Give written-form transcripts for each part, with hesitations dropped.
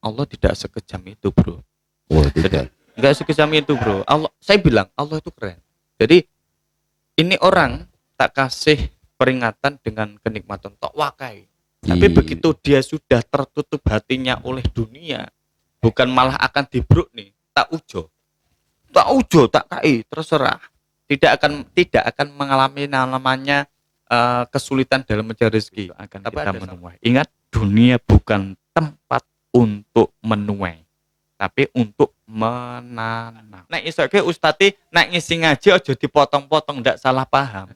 Allah tidak sekejam itu, bro. Oh, tidak. Enggak sekejam itu, bro. Allah, saya bilang Allah itu keren. Jadi ini orang tak kasih peringatan dengan kenikmatan tok wakai. Tapi begitu dia sudah tertutup hatinya oleh dunia, bukan malah akan dibruk nih, tak ujo, tak kai, terserah. Tidak akan mengalami namanya kesulitan dalam mencari rezeki. Akan Tapi kita ada menuai. Ingat, dunia bukan tempat untuk menuai, tapi untuk menanam. Nek isoke ustati nek ngisi ngaji aja dipotong-potong, ndak salah paham.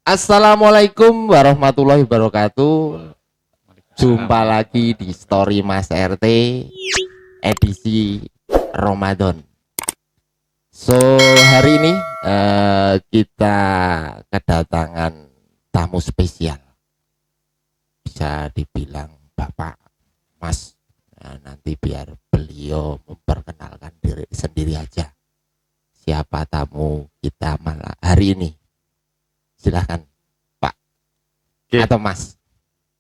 Assalamualaikum warahmatullahi wabarakatuh. Jumpa lagi di Story Mas RT edisi Ramadan. So hari ini kita kedatangan tamu spesial. Bisa dibilang Bapak, Mas. Nah, nanti biar beliau memperkenalkan diri sendiri aja. Siapa tamu kita malah hari ini? Silahkan Pak. Oke. Atau Mas.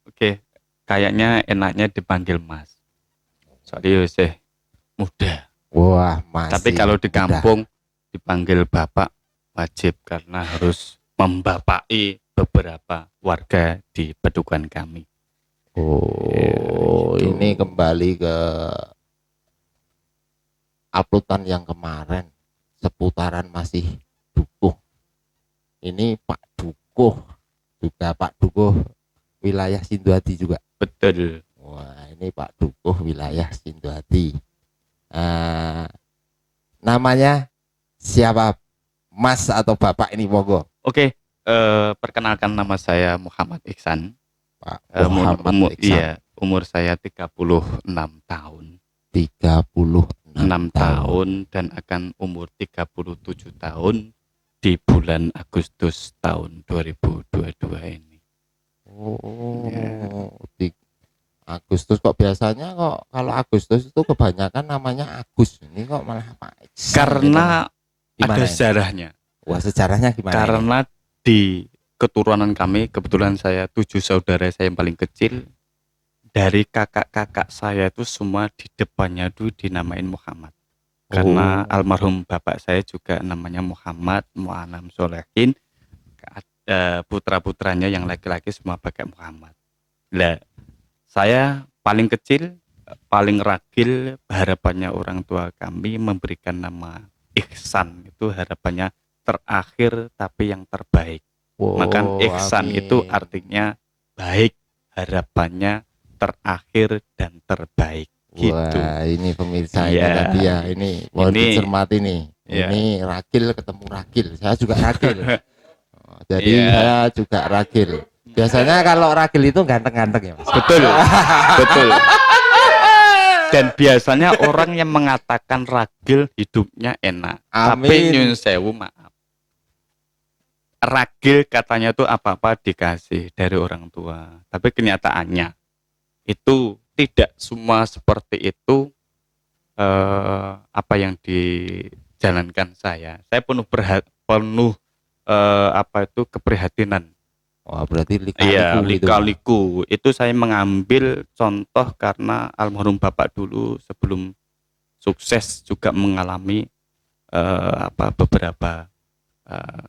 Oke, kayaknya enaknya dipanggil Mas. Soalnya sih muda. Wah, Mas. Tapi kalau di kampung dipanggil Bapak wajib karena harus membapai beberapa warga di pedukuhan kami. Oh, gitu. ini kembali ke uploadan yang kemarin seputaran masih dukuh. Ini Pak Dukuh, juga Pak Dukuh wilayah Sinduadi juga. Betul. Wah, ini Pak Dukuh wilayah Sinduadi. Namanya siapa, Mas atau Bapak ini, monggo? Oke, perkenalkan nama saya Muhammad Iksan. Pak Muhammad Iksan. Iya, umur saya 36 tahun. 36 tahun dan akan umur 37 tahun di bulan Agustus tahun 2022 ini. Oh, di Agustus kok biasanya kok kalau Agustus itu kebanyakan namanya Agus. Ini kok malah Pak Iksan. Karena gitu. ada sejarahnya. Wah, sejarahnya gimana? Karena di keturunan kami, kebetulan saya 7 saudara, saya yang paling kecil. Dari kakak-kakak saya itu semua di depannya itu dinamain Muhammad. Karena almarhum bapak saya juga namanya Muhammad Mu'anam Solehin. Putra-putranya yang laki-laki semua pakai Muhammad. Lah, saya paling kecil, paling ragil, harapannya orang tua kami memberikan nama Iksan. Itu harapannya terakhir tapi yang terbaik. Maka Iksan itu artinya baik, harapannya terakhir dan terbaik. Gitu. Wah, ini pemirsa ini tadi ya, ini mohon dicermati nih. Ini ragil ketemu ragil, saya juga ragil. Jadi saya juga ragil. Biasanya kalau ragil itu ganteng-ganteng ya, Mas. Betul, betul. Dan biasanya orang yang mengatakan ragil hidupnya enak. Amin. Tapi nyun sewu, maaf. Ragil katanya tuh apa-apa dikasih dari orang tua. Tapi kenyataannya itu tidak semua seperti itu. Apa yang dijalankan saya penuh keprihatinan. Wah, berarti lika-liku itu saya mengambil contoh karena almarhum bapak dulu sebelum sukses juga mengalami beberapa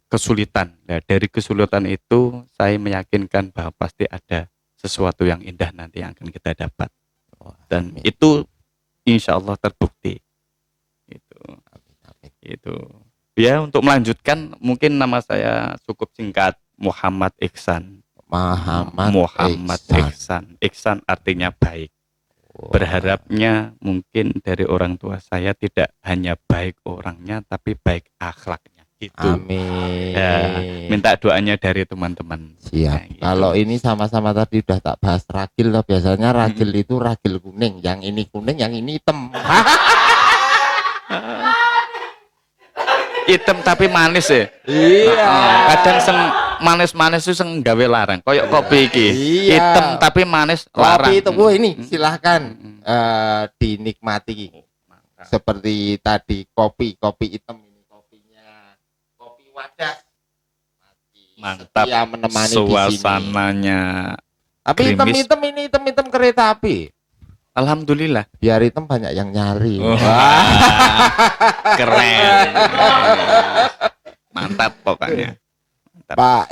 kesulitan. Nah, dari kesulitan itu saya meyakinkan bahwa pasti ada sesuatu yang indah nanti yang akan kita dapat. Dan itu insya Allah terbukti. Itu. Ya, untuk melanjutkan mungkin nama saya cukup singkat, Muhammad Iksan. Muhammad Iksan. Iksan artinya baik. Berharapnya mungkin dari orang tua saya tidak hanya baik orangnya tapi baik akhlaknya. Gitu. Amin. Ya, minta doanya dari teman-teman. Siap. Gitu. Kalau ini sama-sama tadi udah tak bahas ragil, biasanya ragil itu ragil kuning, yang ini kuning, yang ini hitam. Hitam tapi manis ya. Iya. manis-manis itu sing gawe larang. Koyok kopi iki. Iya. Hitam tapi manis larang. Kopi itu ini silahkan dinikmati. Seperti tadi kopi hitam ini kopinya. Kopi wadah. Mantap. Setia menemani suasananya. Tapi hitam kereta api. Alhamdulillah. Biar hitam banyak yang nyari. Keren. Mantap pokoknya. Pak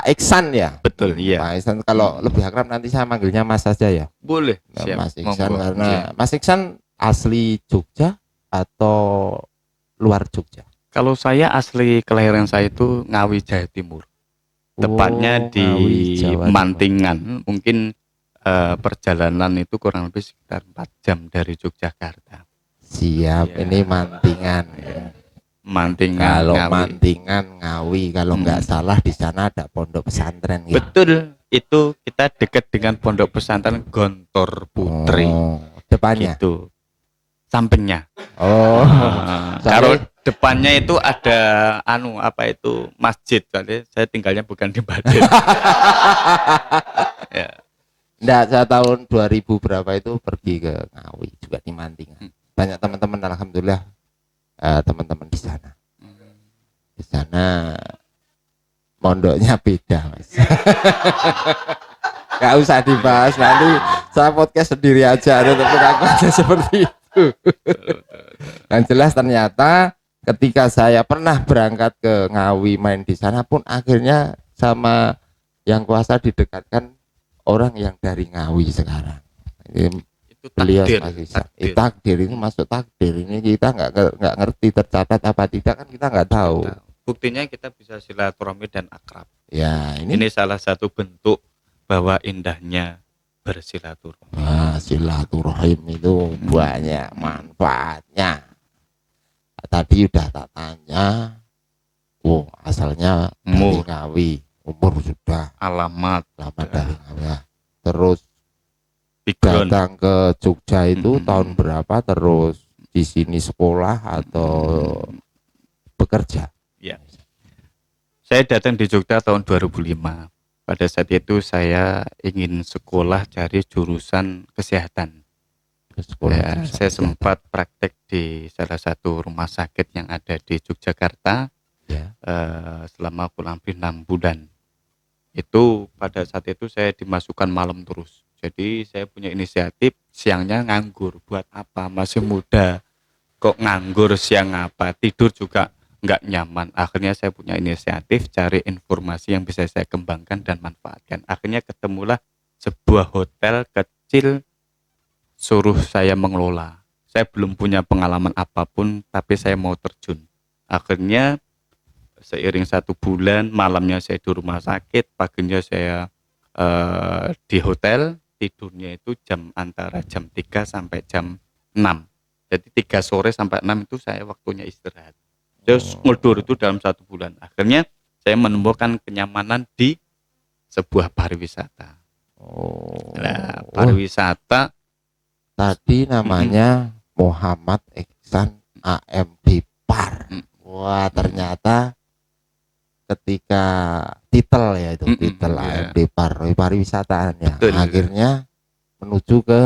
Iksan ya. Betul, iya. Pak Iksan kalau lebih akrab nanti saya manggilnya Mas saja ya. Boleh. Siap. Mas Iksan karena Mas Iksan asli Jogja atau luar Jogja? Kalau saya asli kelahiran saya itu Ngawi Jawa Timur. Tepatnya di Mantingan. Mungkin perjalanan itu kurang lebih sekitar 4 jam dari Yogyakarta. Siap, ini Mantingan. Mantingan. Kalau Ngawi. Mantingan Ngawi, kalau nggak salah di sana ada pondok pesantren ya. Betul, itu kita dekat dengan pondok pesantren Gontor Putri. Depannya. Gitu. Sampingnya. Kalau depannya itu ada masjid. Soalnya saya tinggalnya bukan di Baden. Ya. Enggak, saya tahun 2000 berapa itu pergi ke Ngawi juga di Mantingan. Banyak teman-teman alhamdulillah teman-teman di sana. Di sana mondoknya beda, Mas. Gak usah dibahas, nanti saya podcast sendiri aja untuk mengaku aja seperti itu. Yang jelas ternyata ketika saya pernah berangkat ke Ngawi main di sana pun akhirnya sama yang kuasa didekatkan orang yang dari Ngawi sekarang. Beliau takdir ini masuk takdir ini kita nggak ngerti tercatat apa tidak kan kita nggak tahu. Buktinya kita bisa silaturahmi dan akrab. Ya ini salah satu bentuk bahwa indahnya bersilaturahmi. Silaturahim itu banyak manfaatnya. Tadi udah tak tanya, asalnya dari Ngawi, umur sudah, alamat dari Ngawi. Terus datang ke Jogja itu tahun berapa, terus di sini sekolah atau bekerja? Ya. Saya datang di Jogja tahun 2005. Pada saat itu saya ingin sekolah cari jurusan kesehatan. Saya sempat praktek di salah satu rumah sakit yang ada di Yogyakarta selama kurang lebih 6 bulan. Itu pada saat itu saya dimasukkan malam terus. Jadi saya punya inisiatif siangnya nganggur. Buat apa? Masih muda. Kok nganggur siang apa? Tidur juga nggak nyaman. Akhirnya saya punya inisiatif cari informasi yang bisa saya kembangkan dan manfaatkan. Akhirnya ketemulah sebuah hotel kecil, suruh saya mengelola. Saya belum punya pengalaman apapun, tapi saya mau terjun. Akhirnya seiring 1 bulan, malamnya saya di rumah sakit, paginya saya di hotel. Tidurnya itu antara jam 3 sampai jam 6. Jadi 3 sore sampai 6 itu saya waktunya istirahat. Terus nguldur itu dalam 1 bulan. Akhirnya saya menemukan kenyamanan di sebuah pariwisata. Nah, pariwisata tadi namanya Muhammad Iksan AMD Par. Wah, ternyata ketika titel ya itu titel AMD Par pariwisataannya akhirnya menuju ke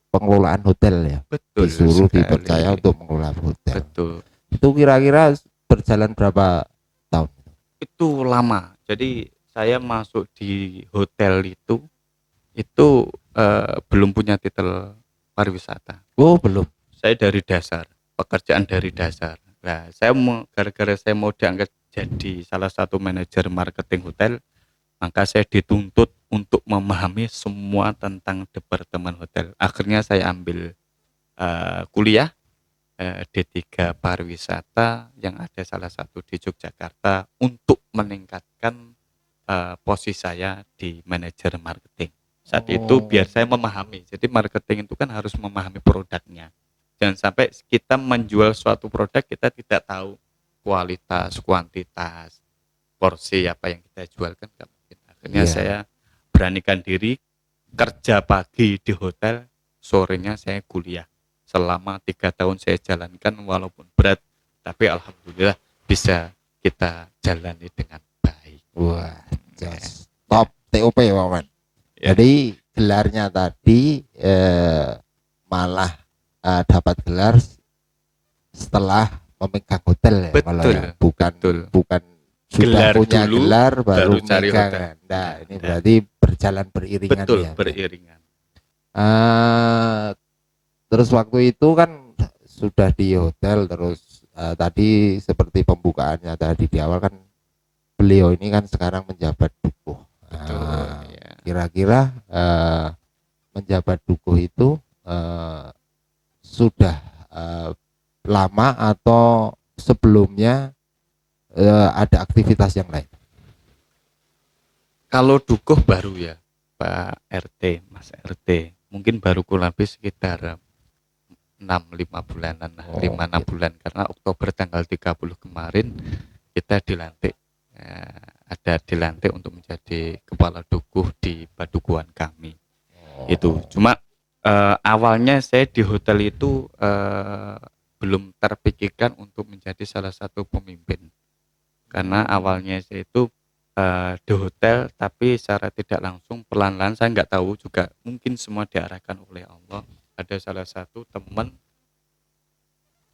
pengelolaan hotel ya. Betul. Disuruh dipercaya untuk mengelola hotel. Betul. Itu kira-kira berjalan berapa tahun? Itu lama. Jadi saya masuk di hotel itu belum punya titel pariwisata. Belum. Saya dari dasar, pekerjaan dari dasar. Nah, gara-gara saya mau diangkat jadi salah satu manajer marketing hotel, maka saya dituntut untuk memahami semua tentang departemen hotel. Akhirnya saya ambil kuliah D3 pariwisata yang ada salah satu di Yogyakarta untuk meningkatkan posisi saya di manajer marketing. Saat itu biar saya memahami. Jadi marketing itu kan harus memahami produknya. Jangan sampai kita menjual suatu produk kita tidak tahu kualitas, kuantitas, porsi apa yang kita jual kan nggak mungkin. Akhirnya saya beranikan diri kerja pagi di hotel, sorenya saya kuliah. Selama 3 tahun saya jalankan walaupun berat, tapi alhamdulillah bisa kita jalani dengan baik. Wah, just top TOP Wawan. Ya. Jadi gelarnya tadi malah dapat gelar setelah memegang hotel ya, Betul, malah ya. Bukan betul. bukan sudah Gelar punya dulu, gelar baru cari megang. hotel. Nah, ini berarti berjalan beriringan Betul, ya. beriringan. Terus waktu itu kan sudah di hotel, terus tadi seperti pembukaannya tadi di awal kan, beliau ini kan sekarang menjabat dukuh. Betul, ya. Kira-kira menjabat dukuh itu sudah lama atau sebelumnya ada aktivitas yang lain? Kalau dukuh baru ya, Pak RT, Mas RT, mungkin baru kurang lebih sekitar 5 bulanan, 5-6 bulan, karena Oktober tanggal 30 kemarin kita dilantik, ada dilantik untuk menjadi kepala dukuh di padukuhan kami. Itu cuma awalnya saya di hotel itu belum terpikirkan untuk menjadi salah satu pemimpin, karena awalnya saya itu di hotel, tapi secara tidak langsung pelan-pelan, saya nggak tahu juga, mungkin semua diarahkan oleh Allah. Ada salah satu teman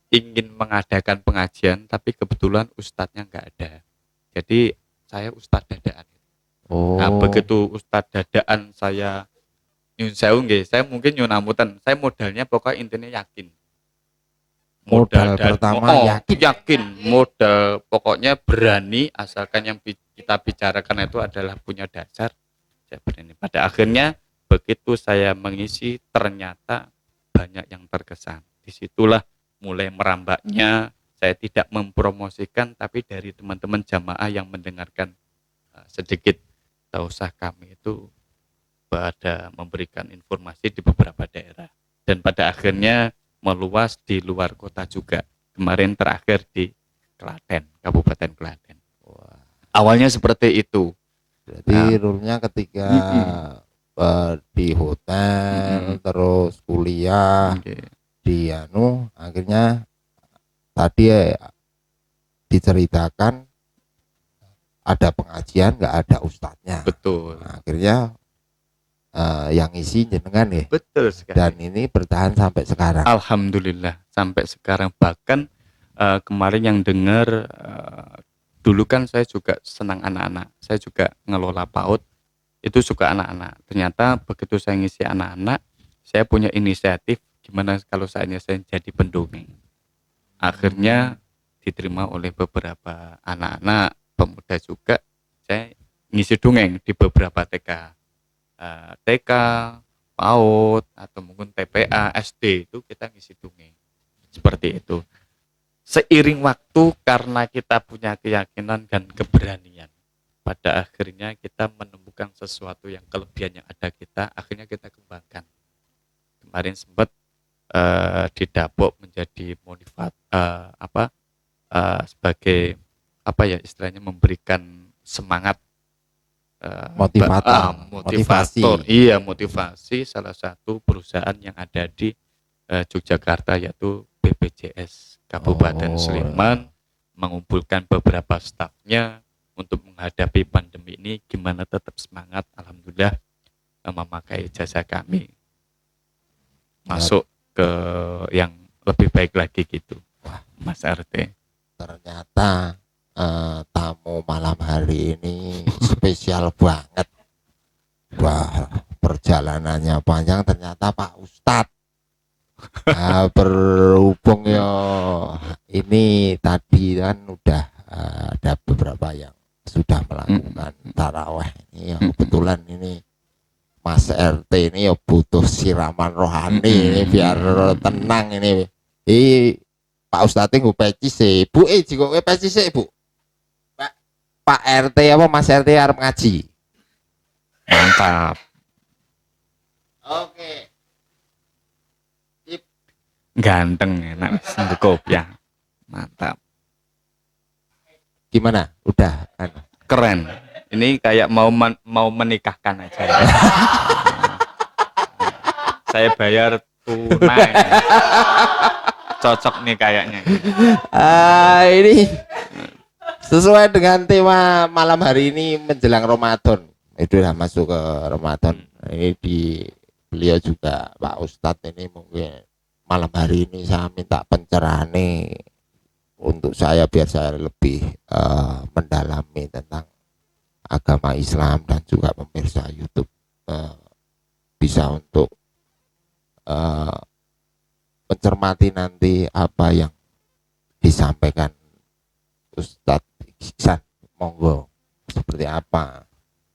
ingin mengadakan pengajian, tapi kebetulan ustadznya nggak ada, jadi saya ustadz dadaan. Nah, begitu ustadz dadaan saya nyun sewu nggih, saya mungkin nyun amutan, saya modalnya pokoknya intinya yakin. Modal pertama yakin, modal pokoknya berani, asalkan yang kita bicarakan itu adalah punya dasar, saya berani. Pada akhirnya begitu saya mengisi, ternyata banyak yang terkesan. Disitulah mulai merambaknya, saya tidak mempromosikan, tapi dari teman-teman jamaah yang mendengarkan sedikit, tak usah kami itu pada memberikan informasi di beberapa daerah, dan pada akhirnya meluas di luar kota juga. Kemarin terakhir di Klaten, Kabupaten Klaten. Awalnya seperti itu. Berarti rule-nya ketika di hotel, terus kuliah, di akhirnya tadi diceritakan ada pengajian nggak ada ustadznya. Betul. Nah, akhirnya yang isi jenengan ya. Betul sekali. Dan ini bertahan sampai sekarang. Alhamdulillah sampai sekarang. Bahkan kemarin yang dengar, dulu kan saya juga senang anak-anak, saya juga ngelola PAUD, itu suka anak-anak. Ternyata begitu saya ngisi anak-anak, saya punya inisiatif gimana kalau saya jadi pendongeng. Akhirnya diterima oleh beberapa anak-anak pemuda juga, saya ngisi dongeng di beberapa TK, PAUD, atau mungkin TPA, SD, itu kita ngisi dongeng. Seperti itu. Seiring waktu, karena kita punya keyakinan dan keberanian, pada akhirnya kita menemukan sesuatu yang kelebihan yang ada kita, akhirnya kita kembangkan. Kemarin sempat didapuk menjadi sebagai istilahnya memberikan semangat, motivator. Iya, motivasi salah satu perusahaan yang ada di Yogyakarta, yaitu BPJS Kabupaten Sleman, mengumpulkan beberapa stafnya untuk menghadapi pandemi ini, gimana tetap semangat. Alhamdulillah memakai jasa kami masuk ke yang lebih baik lagi gitu. Wah, Mas RT. Ternyata tamu malam hari ini spesial banget. Wah, perjalanannya panjang, ternyata Pak Ustadz. Berhubung ya ini tadi kan udah ada beberapa yang sudah melakukan taraweh ini ya, kebetulan ini Mas RT ini ya butuh siraman rohani ini biar tenang ini. Pak Ustadz gue peci sih, Bu, jika gue peci sih, Bu. Pak RT apa Mas RT harus ngaji. Mantap. Oke. Ganteng, enak, cukup ya. Mantap. Gimana? Udah keren. Ini kayak mau menikahkan aja ya. Saya bayar tunai. Cocok nih kayaknya. Ini Sesuai dengan tema malam hari ini menjelang Ramadan. Itu udah masuk ke Ramadan. Ini beliau juga Pak Ustadz ini mungkin malam hari ini saya minta pencerahan nih untuk saya biar saya lebih mendalami tentang agama Islam dan juga pemirsa YouTube bisa untuk mencermati nanti apa yang disampaikan Ustadz Iksan. Monggo, seperti apa?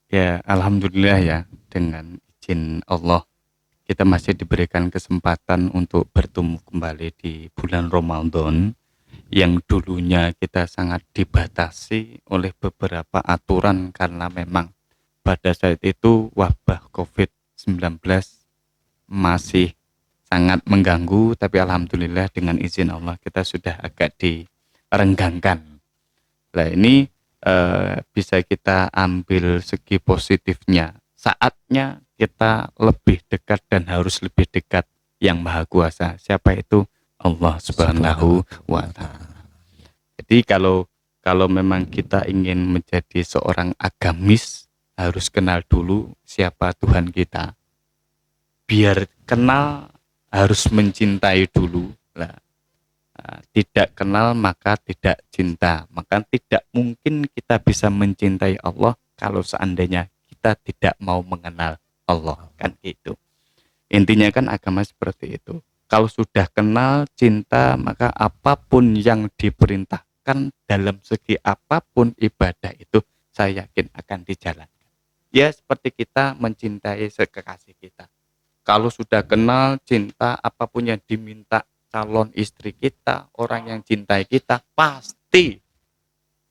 Ya, alhamdulillah ya, dengan izin Allah kita masih diberikan kesempatan untuk bertemu kembali di bulan Ramadan yang dulunya kita sangat dibatasi oleh beberapa aturan karena memang pada saat itu wabah COVID-19 masih sangat mengganggu, tapi alhamdulillah dengan izin Allah kita sudah agak direnggangkan. Nah ini bisa kita ambil segi positifnya. Saatnya kita lebih dekat dan harus lebih dekat yang Maha Kuasa. Siapa itu? Allah Subhanahu wa Ta'ala. Jadi kalau memang kita ingin menjadi seorang agamis, harus kenal dulu siapa Tuhan kita. Biar kenal harus mencintai dulu. Lah, tidak kenal maka tidak cinta. Maka tidak mungkin kita bisa mencintai Allah kalau seandainya kita tidak mau mengenal Allah, kan gitu. Intinya kan agama seperti itu. Kalau sudah kenal cinta, maka apapun yang diperintahkan dalam segi apapun ibadah itu saya yakin akan dijalankan. Ya seperti kita mencintai kekasih kita. Kalau sudah kenal cinta, apapun yang diminta calon istri kita, orang yang cintai kita, pasti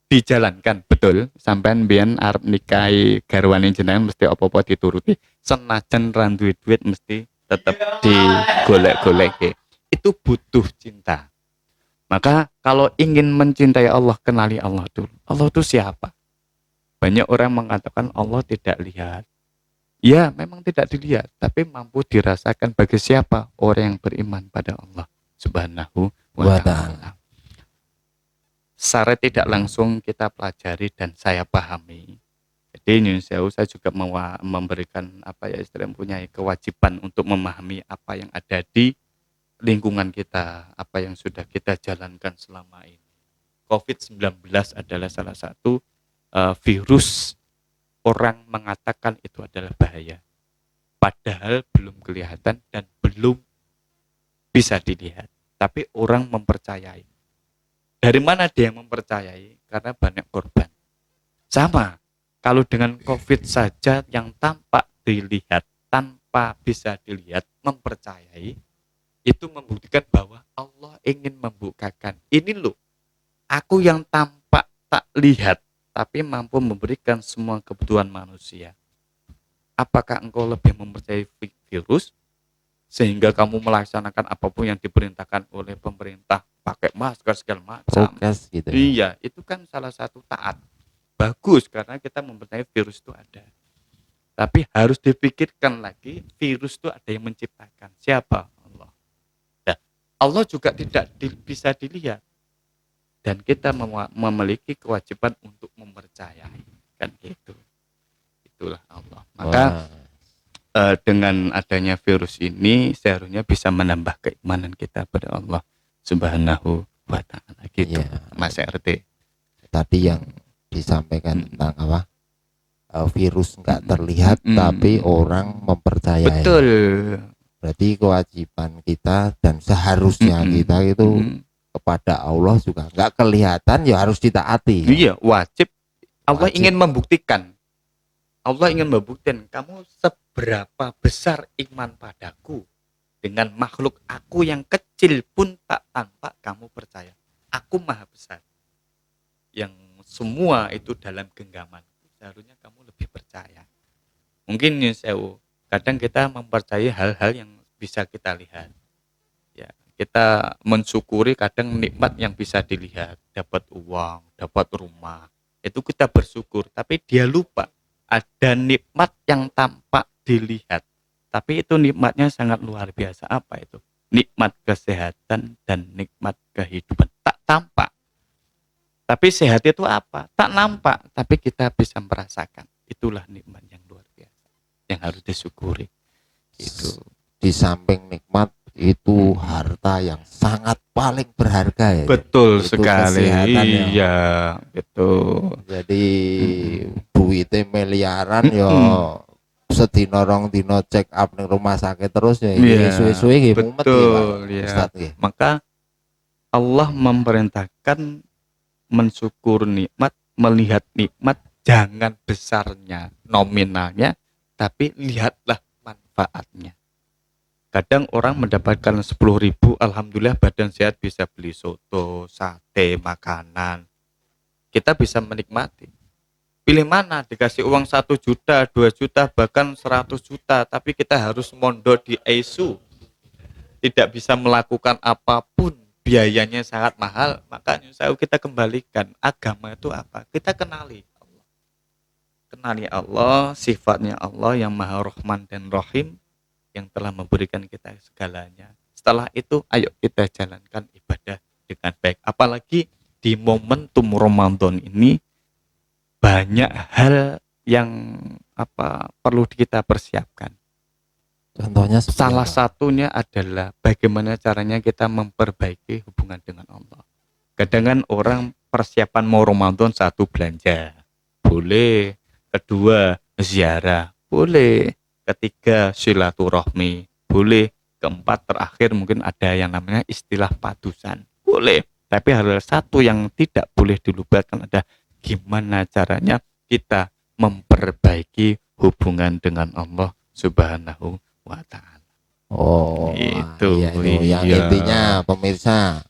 dijalankan. Betul, sampean mbiyen arep nikahi garwane jenengan mesti apa-apa dituruti. Senajan ra duwe duit mesti tetap digolek-golek. Itu butuh cinta. Maka kalau ingin mencintai Allah, kenali Allah dulu. Allah itu siapa? Banyak orang mengatakan Allah tidak lihat. Ya, memang tidak dilihat, tapi mampu dirasakan bagi siapa? Orang yang beriman pada Allah Subhanahu wa Ta'ala. Secara tidak langsung kita pelajari dan saya pahami. Jadi Indonesia saya juga memberikan punya kewajiban untuk memahami apa yang ada di lingkungan kita, apa yang sudah kita jalankan selama ini. COVID-19 adalah salah satu virus orang mengatakan itu adalah bahaya. Padahal belum kelihatan dan belum bisa dilihat. Tapi orang mempercayai. Dari mana dia mempercayai? Karena banyak korban. Sama. Kalau dengan COVID saja yang tampak dilihat, tanpa bisa dilihat, mempercayai, itu membuktikan bahwa Allah ingin membukakan. Ini loh, aku yang tampak tak lihat, tapi mampu memberikan semua kebutuhan manusia. Apakah engkau lebih mempercayai virus, sehingga kamu melaksanakan apapun yang diperintahkan oleh pemerintah, pakai masker segala macam? Prokes gitu. Iya, itu kan salah satu taat. Bagus karena kita mempercayai virus itu ada. Tapi harus dipikirkan lagi, virus itu ada yang menciptakan. Siapa? Allah. Nah, Allah juga tidak bisa dilihat. Dan kita memiliki kewajiban untuk mempercayai. Kan gitu. Itulah Allah. Maka dengan adanya virus ini seharusnya bisa menambah keimanan kita pada Allah Subhanahu wa Ta'ala gitu. Ya. Mas RT. Tadi yang disampaikan tentang apa? Virus nggak terlihat tapi orang mempercayai. Betul. Berarti kewajiban kita dan seharusnya kita itu kepada Allah juga nggak kelihatan ya harus ditaati. Iya, wajib. Allah ingin membuktikan. Allah ingin membuktikan kamu seberapa besar iman padaku. Dengan makhluk aku yang kecil pun tak tampak kamu percaya. Aku maha besar. Yang semua itu dalam genggaman. Seharusnya kamu lebih percaya. Mungkin kadang kita mempercayai hal-hal yang bisa kita lihat. Ya, kita mensyukuri kadang nikmat yang bisa dilihat, dapat uang, dapat rumah. Itu kita bersyukur, tapi dia lupa ada nikmat yang tampak dilihat. Tapi itu nikmatnya sangat luar biasa. Apa itu? Nikmat kesehatan dan nikmat kehidupan tak tampak. Tapi sehat itu apa? Tak nampak, tapi kita bisa merasakan. Itulah nikmat yang luar biasa, yang harus disyukuri. Itu. Di samping nikmat itu harta yang sangat paling berharga ya. Betul itu sekali. Iya, ya. Betul. Jadi duitnya miliaran ya sedina rong dina check up ning rumah sakit terus ya suwe-suwe nggih mumet ya. Maka Allah memerintahkan mensyukur nikmat, melihat nikmat, jangan besarnya nominalnya, tapi lihatlah manfaatnya. Kadang orang mendapatkan 10.000, alhamdulillah badan sehat, bisa beli soto, sate, makanan. Kita bisa menikmati. Pilih mana, dikasih uang 1 juta, 2 juta, bahkan 100 juta, tapi kita harus mondok di ICU, tidak bisa melakukan apapun, biayanya sangat mahal. Makanya kita kembalikan, agama itu apa? Kita kenali Allah. Kenali Allah, sifatnya Allah yang Maha Rahman dan Rahim, yang telah memberikan kita segalanya. Setelah itu, ayo kita jalankan ibadah dengan baik. Apalagi di momentum Ramadan ini, banyak hal yang perlu kita persiapkan. Contohnya salah satunya adalah bagaimana caranya kita memperbaiki hubungan dengan Allah. Kadang orang persiapan mau Ramadan, 1, belanja, boleh. 2, ziarah, boleh. 3, silaturahmi, boleh. 4, terakhir mungkin ada yang namanya istilah padusan, boleh. Tapi hal satu yang tidak boleh dilupakan ada gimana caranya kita memperbaiki hubungan dengan Allah Subhanahu wa Ta'ala. Oh, itu, yang intinya pemirsa,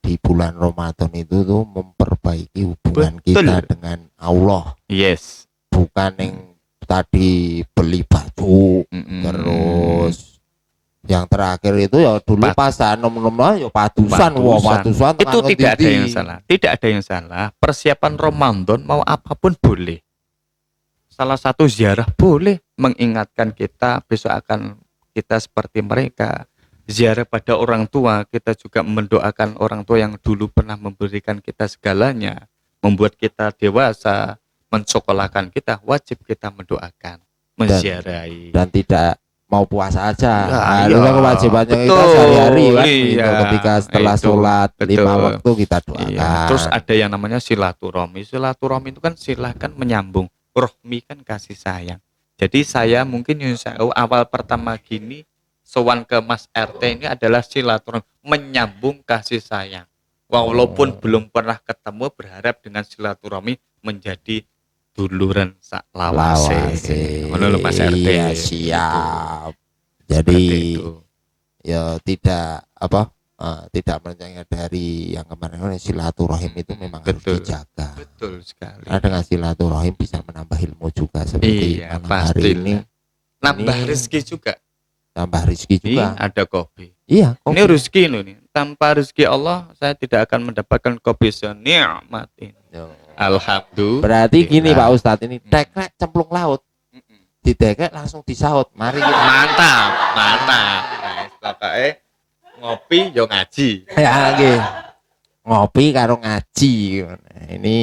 di bulan Ramadan itu tuh memperbaiki hubungan kita dengan Allah. Yes. Bukan yang tadi beli baju, terus yang terakhir itu ya dulu pas nom-nom ya padusan. Itu tidak ada yang salah. Tidak ada yang salah. Persiapan Ramadan mau apapun boleh. Salah satu ziarah boleh, mengingatkan kita besok akan kita seperti mereka. Ziarah pada orang tua, kita juga mendoakan orang tua yang dulu pernah memberikan kita segalanya, membuat kita dewasa, mensekolahkan kita, wajib kita mendoakan, menziarahi. Dan tidak mau puasa aja, harusnya kewajibannya kita sehari-hari kan, ketika setelah sholat 5 waktu kita doakan. Terus ada yang namanya silaturahmi. Silaturahmi itu kan silahkan menyambung, rohmi kan kasih sayang. Jadi saya mungkin awal pertama gini sowan ke Mas RT ini adalah silaturahmi, menyambung kasih sayang. Walaupun belum pernah ketemu, berharap dengan silaturahmi menjadi duluran sak lawase. Ngono Mas RT. Iya, siap. Jadi ya tidak tidak menyadari yang kemarin silaturahim itu memang harus dijaga. Betul sekali. Karena dengan silaturahim bisa menambah ilmu juga seperti hari ini. Nambah rezeki juga. Tambah rezeki juga. Ada kopi. Iya, kopi. Ini rezeki nih. Tanpa rezeki Allah saya tidak akan mendapatkan kopi senikmat ini. Alhamdulillah. Berarti gini Pak Ustadz, ini dekrek cemplung laut, didekrek langsung disaut. Mari kita. Mantap. Nah, pokoknya ngopi yo ngaji. Ya nggih. Ngopi karo ngaji. Ini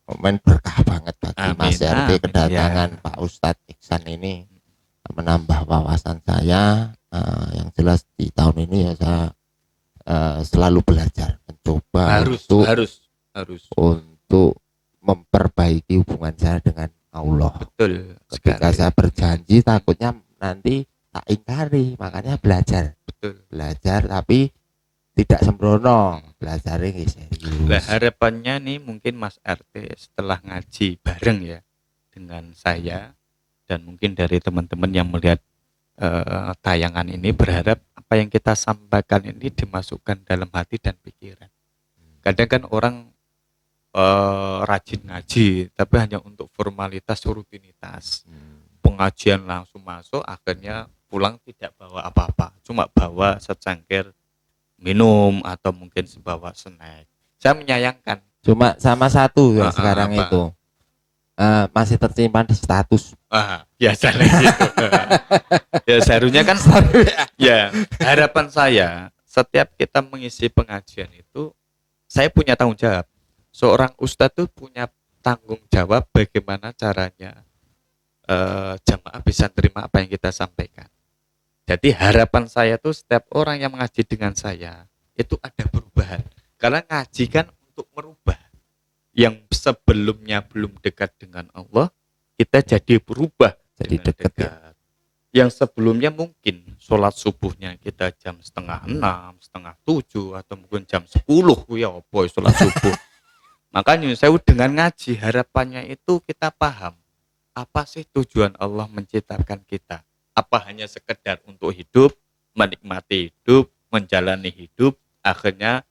momen berkah banget bagi Mas RT kedatangan Pak Ustadz Iksan ini, menambah wawasan saya. Yang jelas di tahun ini ya saya selalu belajar, mencoba harus untuk memperbaiki hubungan saya dengan Allah. Betul. Ketika saya berjanji takutnya nanti tak ingkari, makanya belajar. Betul. Belajar tapi tidak sembrono, belajarnya serius. Nah, harapannya nih mungkin Mas RT setelah ngaji bareng ya dengan saya, dan mungkin dari teman-teman yang melihat tayangan ini, berharap apa yang kita sampaikan ini dimasukkan dalam hati dan pikiran. Kadang kan orang rajin ngaji tapi hanya untuk formalitas, rutinitas. Pengajian langsung masuk, akhirnya pulang tidak bawa apa-apa, cuma bawa secangkir minum atau mungkin sebawa snack. Saya menyayangkan. Cuma sama satu ya sekarang itu masih tersimpan di status. Biasanya gitu. Ya seharusnya kan ya harapan saya setiap kita mengisi pengajian itu saya punya tanggung jawab. Seorang ustadz tuh punya tanggung jawab bagaimana caranya jamaah bisa terima apa yang kita sampaikan. Jadi harapan saya tuh setiap orang yang mengaji dengan saya itu ada perubahan. Karena ngaji kan untuk merubah. Yang sebelumnya belum dekat dengan Allah, kita jadi berubah Jadi dengan dekat ya. dekat. Yang sebelumnya mungkin sholat subuhnya kita jam 5:30, 6:30, atau mungkin jam 10 ya boy sholat subuh. Makanya saya dengan ngaji harapannya itu kita paham apa sih tujuan Allah menciptakan kita. Apa hanya sekedar untuk hidup, menikmati hidup, menjalani hidup, akhirnya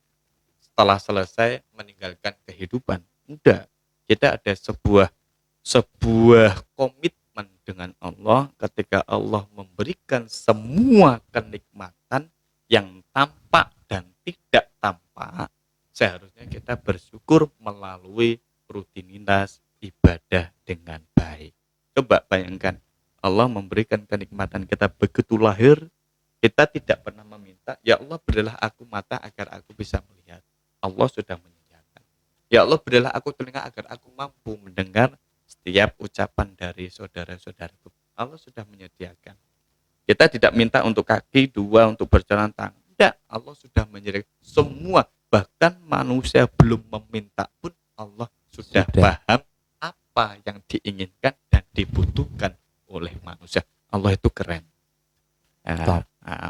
setelah selesai meninggalkan kehidupan. Enggak. Kita ada sebuah komitmen dengan Allah ketika Allah memberikan semua kenikmatan yang tampak dan tidak tampak. Seharusnya kita bersyukur melalui rutinitas ibadah dengan baik. Coba bayangkan, Allah memberikan kenikmatan kita begitu lahir, kita tidak pernah meminta, ya Allah berilah aku mata agar aku bisa melihat. Allah sudah menyediakan. Ya Allah berilah aku telinga agar aku mampu mendengar setiap ucapan dari saudara-saudaraku. Allah sudah menyediakan. Kita tidak minta untuk kaki dua, untuk berjalan tangan. Tidak, Allah sudah menyediakan semua. Bahkan manusia belum meminta pun Allah sudah paham apa yang diinginkan dan dibutuhkan oleh manusia. Allah itu keren.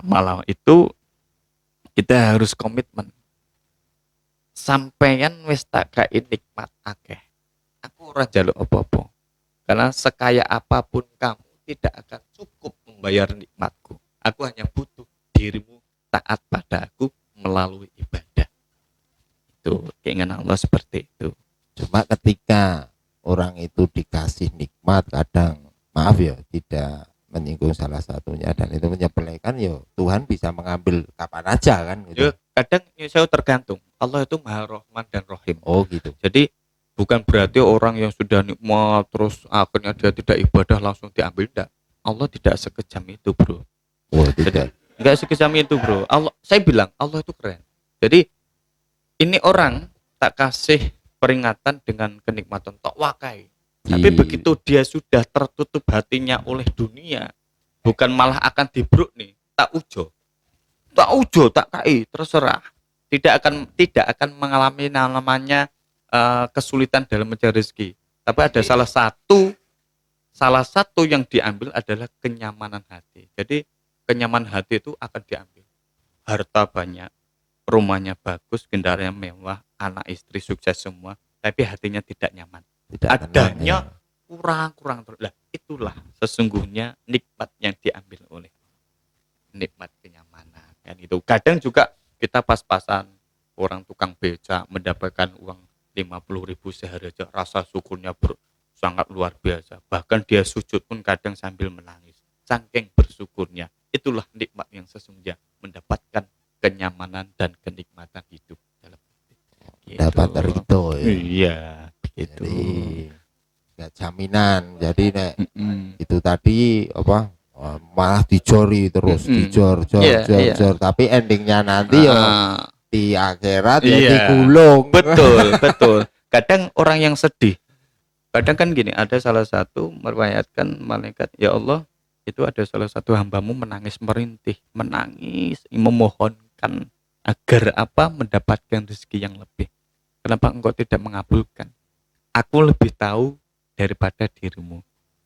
Malah itu kita harus komitmen. Sampeyan wis tak kai nikmat akeh. Aku ora njaluk apa-apa. Karena sekaya apapun kamu tidak akan cukup membayar nikmatku. Aku hanya butuh dirimu taat pada aku melalui ibadah. Itu keinginan Allah seperti itu. Cuma ketika orang itu dikasih nikmat, kadang maaf ya tidak menyinggung salah satunya dan itu menyepelekan, ya Tuhan bisa mengambil kapan aja kan gitu. Ya, kadang saya tergantung. Allah itu Maha Rahman dan Rahim. Oh gitu. Jadi bukan berarti orang yang sudah nikmat terus akhirnya dia tidak ibadah langsung diambil, enggak. Allah tidak sekejam itu, bro. Oh tidak. Enggak sekejam itu, bro. Allah, saya bilang Allah itu keren. Jadi ini orang tak kasih peringatan dengan kenikmatan tok wakai. Tapi begitu dia sudah tertutup hatinya oleh dunia, bukan malah akan dibruk nih, tak ujo, tak kai, terserah. Tidak akan mengalami namanya kesulitan dalam mencari rezeki. Tapi ada salah satu yang diambil adalah kenyamanan hati. Jadi kenyamanan hati itu akan diambil. Harta banyak, rumahnya bagus, kendaraannya mewah, anak istri sukses semua, tapi hatinya tidak nyaman. Adanya kurang terus. Lah, itulah sesungguhnya nikmat yang diambil oleh nikmat kenyamanan. Kan itu. Kadang juga kita pas-pasan orang tukang beca mendapatkan uang 50.000 sehari aja, rasa syukurnya sangat luar biasa. Bahkan dia sujud pun kadang sambil menangis. Saking bersyukurnya. Itulah nikmat yang sesungguhnya mendapatkan kenyamanan dan kenikmatan hidup dalam gitu. Dapat ridho ya. Iya, gitu. Jadi nggak jaminan. Jadi nek itu tadi apa malah dicori terus, dicor, tapi endingnya nanti ya di akhirat ya digulung. Betul. Kadang orang yang sedih. Kadang kan gini, ada salah satu meriwayatkan malaikat, ya Allah, itu ada salah satu hambamu menangis merintih, menangis memohonkan agar mendapatkan rezeki yang lebih. Kenapa engkau tidak mengabulkan? Aku lebih tahu daripada dirimu.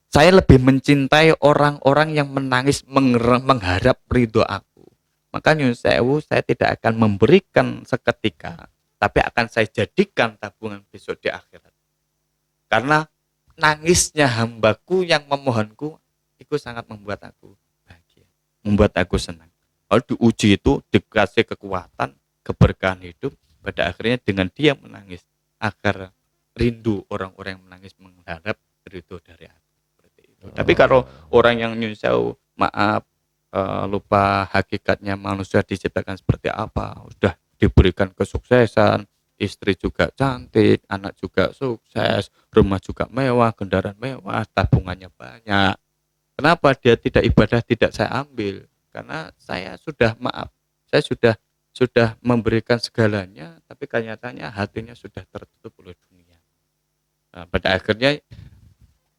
Saya lebih mencintai orang-orang yang menangis mengharap ridho aku. Makanya saya tidak akan memberikan seketika, tapi akan saya jadikan tabungan besok di akhirat. Karena nangisnya hambaku yang memohonku itu sangat membuat aku bahagia, membuat aku senang. Kalau diuji itu dikasih kekuatan, keberkahan hidup, pada akhirnya dengan dia menangis agar rindu orang-orang yang menangis mengharap ridho dari aku. Seperti itu. Tapi kalau orang yang nyunsau, maaf, lupa hakikatnya manusia diciptakan seperti apa, sudah diberikan kesuksesan, istri juga cantik, anak juga sukses, rumah juga mewah, kendaraan mewah, tabungannya banyak. Kenapa dia tidak ibadah, tidak saya ambil? Karena saya sudah sudah memberikan segalanya, tapi kenyataannya hatinya sudah tertutup oleh dunia. Nah, pada akhirnya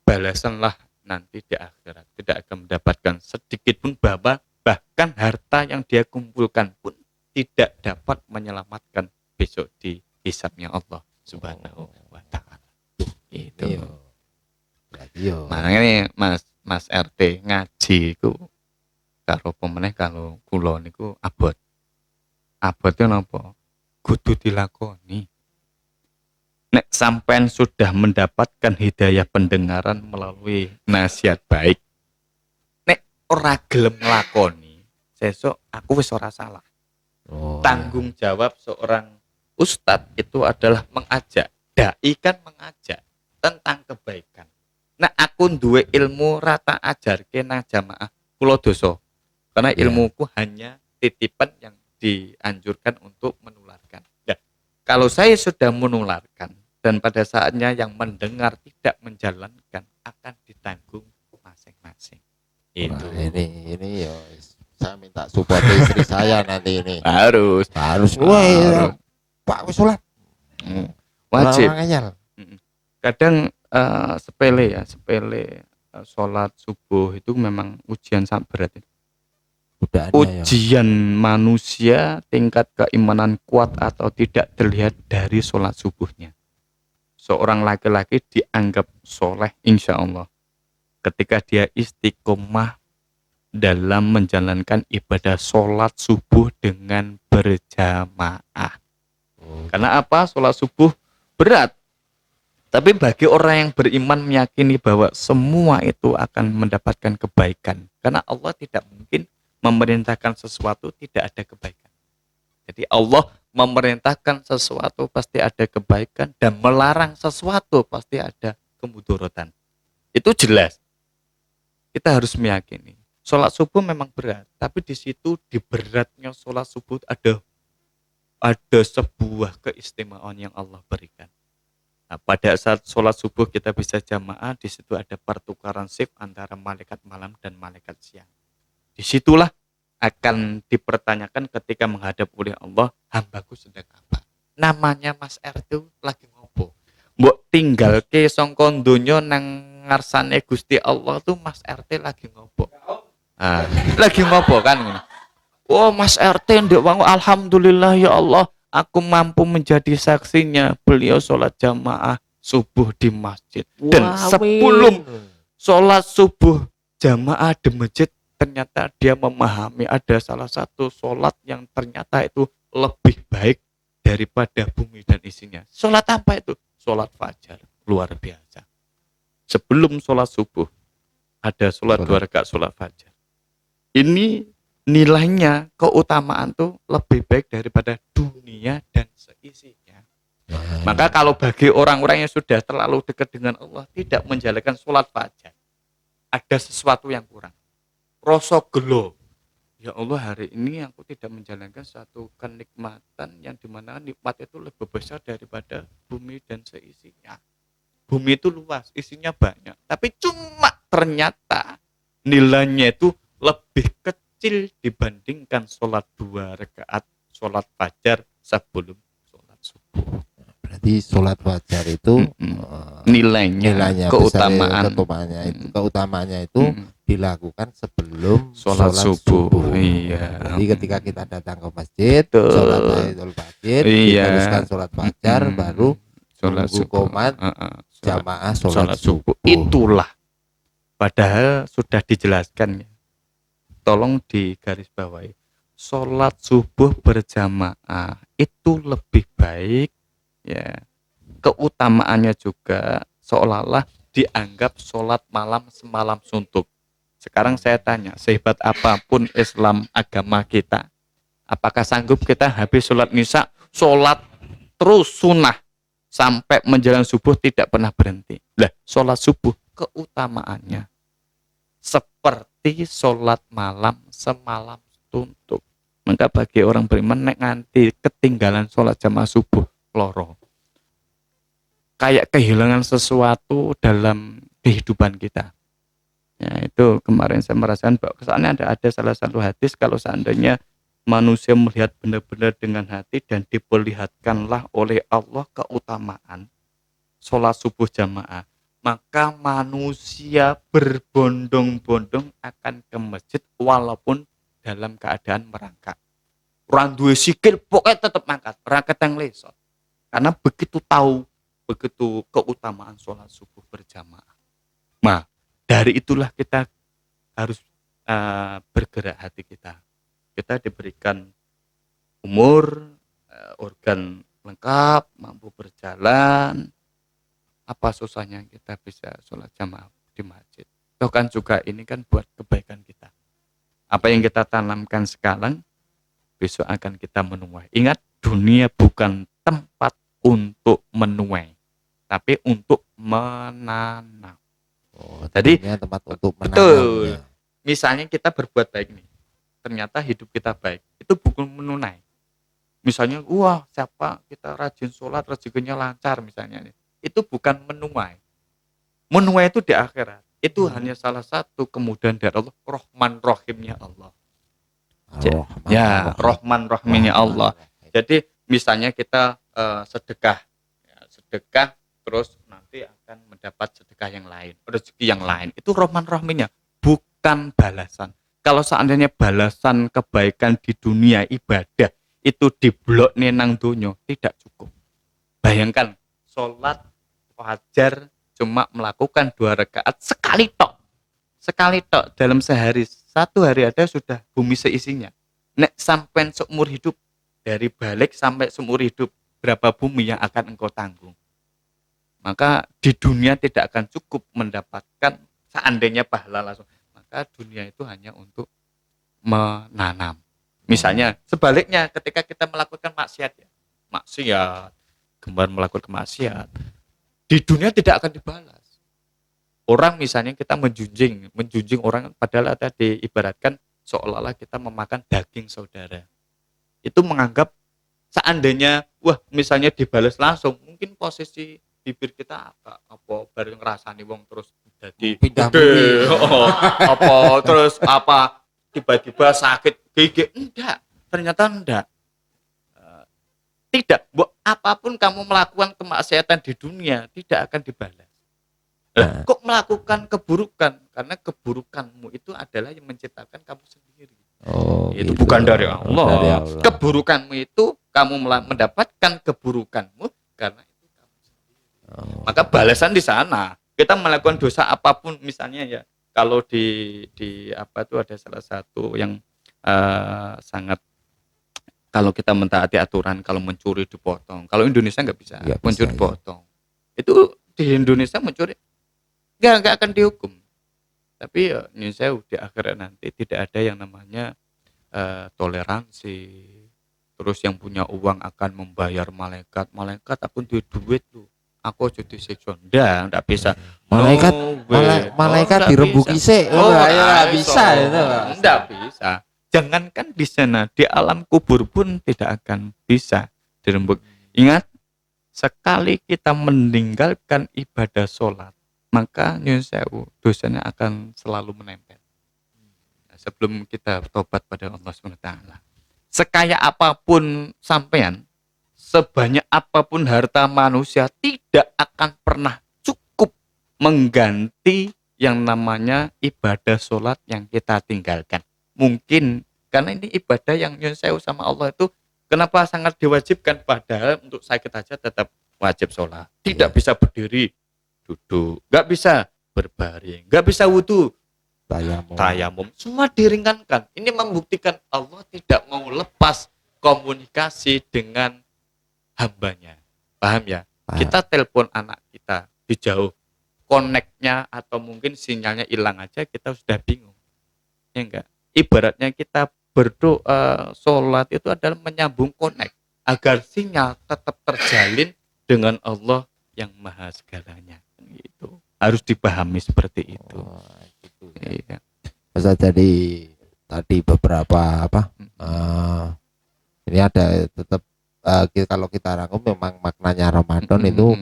balasanlah nanti di akhirat, tidak akan mendapatkan sedikit pun, bahkan harta yang dia kumpulkan pun tidak dapat menyelamatkan besok di hisabnya Allah Subhanahu wa taala. Itu. Makanya nih Mas RT ngaji iku karo pemeneh kalau kula niku abot. Abote napa? Kudu dilakoni. Nek sampean sudah mendapatkan hidayah pendengaran melalui nasihat baik, nek ora gelem lakoni, sesuk aku wis ora salah. Tanggung jawab seorang ustadz itu adalah mengajak. Dai kan mengajak tentang kebaikan. Nah, aku duwe ilmu rata ajarke nang jamaah kula dosa. Karena ilmuku hanya titipan yang dianjurkan untuk menularkan. Nah, kalau saya sudah menularkan dan pada saatnya yang mendengar tidak menjalankan, akan ditanggung masing-masing. Itu. Nah, ini ya saya minta support istri saya nanti ini. Harus. Wah, Pak wis sholat. Wajib. Ngayal. Kadang sepele sholat subuh itu memang ujian sangat berat. Ujian manusia tingkat keimanan kuat atau tidak terlihat dari sholat subuhnya. Seorang laki-laki dianggap soleh insya Allah ketika dia istiqomah dalam menjalankan ibadah sholat subuh dengan berjamaah. Karena apa? Sholat subuh berat. Tapi bagi orang yang beriman meyakini bahwa semua itu akan mendapatkan kebaikan. Karena Allah tidak mungkin memerintahkan sesuatu tidak ada kebaikan. Jadi Allah memerintahkan sesuatu pasti ada kebaikan dan melarang sesuatu pasti ada kemudorotan. Itu jelas. Kita harus meyakini. Sholat subuh memang berat, tapi di situ di beratnya sholat subuh ada sebuah keistimewaan yang Allah berikan. Nah, pada saat sholat subuh kita bisa jamaah, di situ ada pertukaran shift antara malaikat malam dan malaikat siang. Disitulah akan dipertanyakan ketika menghadap oleh Allah, hambaku sedang apa? Namanya Mas R itu lagi ngopo? Mbok tinggal ke songkon donya nang ngarsane Gusti Allah tuh Mas RT lagi ngopo? Nah, lagi ngopo kan? Oh Mas RT ndek wangu, alhamdulillah ya Allah, aku mampu menjadi saksinya beliau sholat jamaah subuh di masjid. Dan sebelum sholat subuh jamaah di masjid, ternyata dia memahami ada salah satu sholat yang ternyata itu lebih baik daripada bumi dan isinya. Sholat apa itu? Sholat fajar. Luar biasa. Sebelum sholat subuh ada sholat 2 rakaat sholat fajar. Ini nilainya, keutamaan tuh lebih baik daripada dunia dan seisinya. Maka kalau bagi orang-orang yang sudah terlalu dekat dengan Allah tidak menjalankan sholat fajar, ada sesuatu yang kurang. Rasa gelo. Ya Allah, hari ini aku tidak menjalankan satu kenikmatan yang dimana nikmat itu lebih besar daripada bumi dan seisinya. Bumi itu luas, isinya banyak, tapi cuma ternyata nilainya itu lebih kecil dibandingkan sholat 2 rakaat sholat fajar sebelum sholat subuh. Berarti sholat fajar itu nilainya keutamaannya itu dilakukan sebelum sholat subuh. Iya. Jadi ketika kita datang ke masjid, sholat Tahiyatul Masjid, diteruskan sholat fajar, baru sholat komat jamaah sholat subuh. Itulah. Padahal sudah dijelaskan ya. Tolong digarisbawahi. Sholat subuh berjamaah itu lebih baik ya. Keutamaannya juga seolah-olah dianggap sholat malam semalam suntuk. Sekarang saya tanya, sehebat apapun Islam agama kita, apakah sanggup kita habis sholat Isya, sholat terus sunnah sampai menjelang subuh tidak pernah berhenti? Lah, sholat subuh keutamaannya seperti sholat malam semalam suntuk. Maka bagi orang beriman nek nganti ketinggalan sholat jamaah subuh loro, kayak kehilangan sesuatu dalam kehidupan kita. Ya, itu kemarin saya merasakan bahwa kesannya ada salah satu hadis kalau seandainya manusia melihat benar-benar dengan hati dan diperlihatkanlah oleh Allah keutamaan sholat subuh jamaah, maka manusia berbondong-bondong akan ke masjid walaupun dalam keadaan merangkak. Orang duwe sikil pokoknya tetap mangkat, rangkat yang lesot. Karena begitu tahu, begitu keutamaan sholat subuh berjamaah. Nah, dari itulah kita harus bergerak hati kita. Kita diberikan umur, organ lengkap, mampu berjalan. Apa susahnya kita bisa sholat jamaah di masjid? Toh kan juga ini kan buat kebaikan kita. Apa yang kita tanamkan sekarang, besok akan kita menuai. Ingat, dunia bukan tempat untuk menuai, tapi untuk menanam. Jadi tempat untuk menanam. Betul. Ya. Misalnya kita berbuat baik nih, ternyata hidup kita baik, itu bukan menunai. Misalnya, wah siapa kita rajin sholat, rezekinya lancar misalnya, itu bukan menuai. Menuai itu di akhirat. Itu hanya salah satu kemudahan dari Allah, Rahman Rahimnya Allah. Rahman Rahimnya Allah. Jadi misalnya kita sedekah, sedekah terus nanti akan mendapat sedekah yang lain, rezeki yang lain. Itu Rahman Rahimnya, bukan balasan. Kalau seandainya balasan kebaikan di dunia ibadah itu diblok nang dunyo, tidak cukup. Bayangkan sholat fajar cuma melakukan 2 rakaat sekali tok dalam sehari, 1 hari ada sudah bumi seisinya. Nek sampai seumur hidup, dari balik sampai seumur hidup, berapa bumi yang akan engkau tanggung? Maka di dunia tidak akan cukup mendapatkan seandainya pahala langsung. Maka dunia itu hanya untuk menanam. Misalnya sebaliknya, ketika kita melakukan maksiat, gemar melakukan maksiat, di dunia tidak akan dibalas. Orang misalnya kita menjunjing orang, padahal tadi ibaratkan seolah-olah kita memakan daging saudara. Itu menganggap seandainya misalnya dibalas langsung, mungkin posisi bibir kita apa bareng ngrasani wong terus jadi gede, terus tiba-tiba sakit gigi, ternyata enggak. Tidak, apapun kamu melakukan kemaksiatan di dunia tidak akan dibalas. Kok melakukan keburukan? Karena keburukanmu itu adalah yang menciptakan kamu sendiri. Itu gitu. Bukan dari Allah. Keburukanmu itu kamu mendapatkan keburukanmu karena itu kamu sendiri. Maka balasan di sana. Kita melakukan dosa apapun, misalnya ya, kalau di apa itu ada salah satu yang sangat, kalau kita mentaati aturan, kalau mencuri dipotong. Kalau Indonesia nggak bisa, mencuri dipotong. Itu di Indonesia mencuri nggak akan dihukum. Tapi Indonesia di akhirat nanti tidak ada yang namanya toleransi. Terus yang punya uang akan membayar malaikat apun duit lu. Aku jadi seksual, enggak bisa. Malaikat dirembuki sih, enggak bisa itu. Enggak bisa. Jangankan di sana, di alam kubur pun tidak akan bisa dirembuk. Ingat, sekali kita meninggalkan ibadah sholat, maka nyun sewu, dosanya akan selalu menempel. Sebelum kita tobat pada Allah SWT. Sekaya apapun sampean, sebanyak apapun harta manusia, tidak akan pernah cukup mengganti yang namanya ibadah sholat yang kita tinggalkan. Mungkin karena ini ibadah yang nyun sewu sama Allah itu kenapa sangat diwajibkan, padahal untuk sakit aja tetap wajib sholat. Tidak bisa berdiri, duduk, nggak bisa berbaring, nggak bisa wudu, tayamum, semua diringankan. Ini membuktikan Allah tidak mau lepas komunikasi dengan hambanya. Paham ya? Kita telepon anak kita di jauh, koneknya atau mungkin sinyalnya hilang aja kita sudah bingung. Ya enggak? Ibaratnya kita berdoa, sholat itu adalah menyambung konek agar sinyal tetap terjalin dengan Allah yang maha segalanya. Gitu. Harus dipahami seperti itu. Gitu ya. Iya. Bisa jadi tadi beberapa ini ada tetap kalau kita rangkum memang maknanya Ramadan itu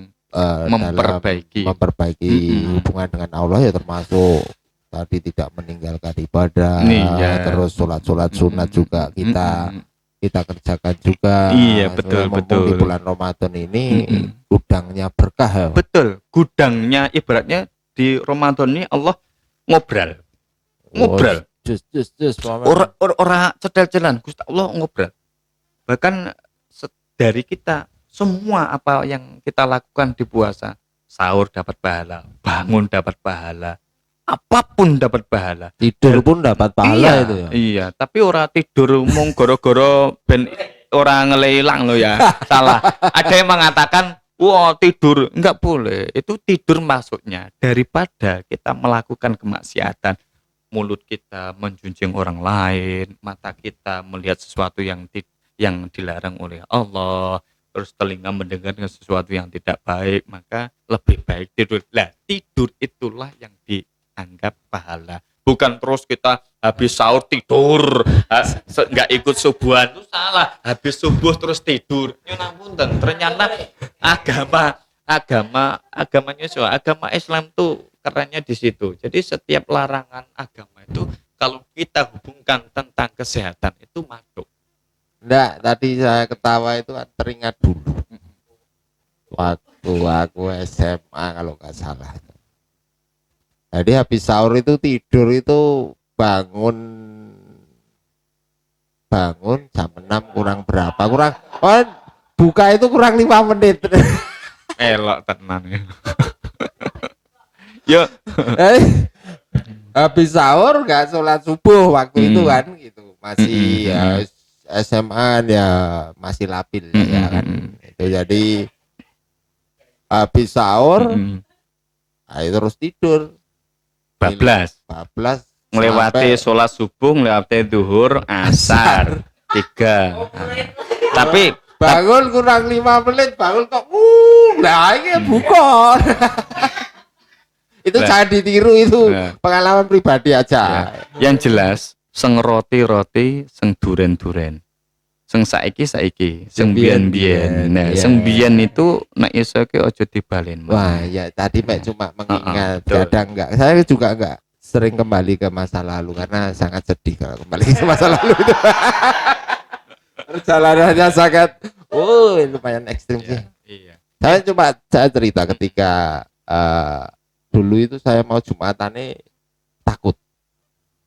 memperbaiki hubungan dengan Allah, ya termasuk tadi tidak meninggalkan ibadah, Iya. terus sholat sunat juga kita kerjakan juga. Iya, betul Mumpung di betul. bulan Ramadan ini gudangnya berkah ya. Betul, gudangnya ibaratnya di Ramadan ini Allah ngobrol. Oh, Ngobrol. just Ora cedel-cedelan, Gusti Allah ngobrol. Bahkan dari kita semua apa yang kita lakukan di puasa, sahur dapat pahala, bangun dapat pahala, apapun dapat pahala. tidur pun dapat pahala Iya, itu ya. iya, tapi ora tidur mung goro-goro ben ora ngelelang lo ya. Salah. Ada yang mengatakan, "Wah, tidur." Enggak boleh. Itu tidur maksudnya daripada kita melakukan kemaksiatan, mulut kita menjunjung orang lain, mata kita melihat sesuatu yang dilarang oleh Allah, terus telinga mendengar sesuatu yang tidak baik, maka lebih baik tidur. Lah, tidur itulah yang dianggap pahala. Bukan terus kita habis sahur tidur, nggak ikut subuhan, itu salah. Habis subuh terus tidur. Nyunapunten, ternyata agama Islam tuh kerennya di situ. Jadi setiap larangan agama itu kalau kita hubungkan tentang kesehatan itu masuk. Enggak, tadi saya ketawa itu teringat dulu waktu aku SMA kalau nggak salah. Jadi habis sahur itu tidur itu bangun jam 6 kurang berapa? Buka itu kurang 5 menit. Elok tenan ya. Yo, habis sahur nggak sholat subuh waktu itu kan gitu. Masih ya SMA ya masih lapil ya kan. Itu jadi habis sahur ayo terus tidur. bablas melewati sholat subuh, melewati duhur, asar 3. Tapi bangun kurang 5 menit, bangun kok nah ini buka. Itu jangan ditiru, itu pengalaman pribadi aja. Yang jelas seng roti seng duren seng saiki seng biyen. Nah, seng biyen itu nek iso ke ojo dibalen. Wah, ya tadi Pak cuma mengingat, kadang enggak. Saya juga enggak sering kembali ke masa lalu karena sangat sedih kalau kembali ke masa lalu itu. Perjalanannya sangat lumayan ekstrim sih. Iya. Saya cerita ketika dulu itu saya mau Jumatane takut,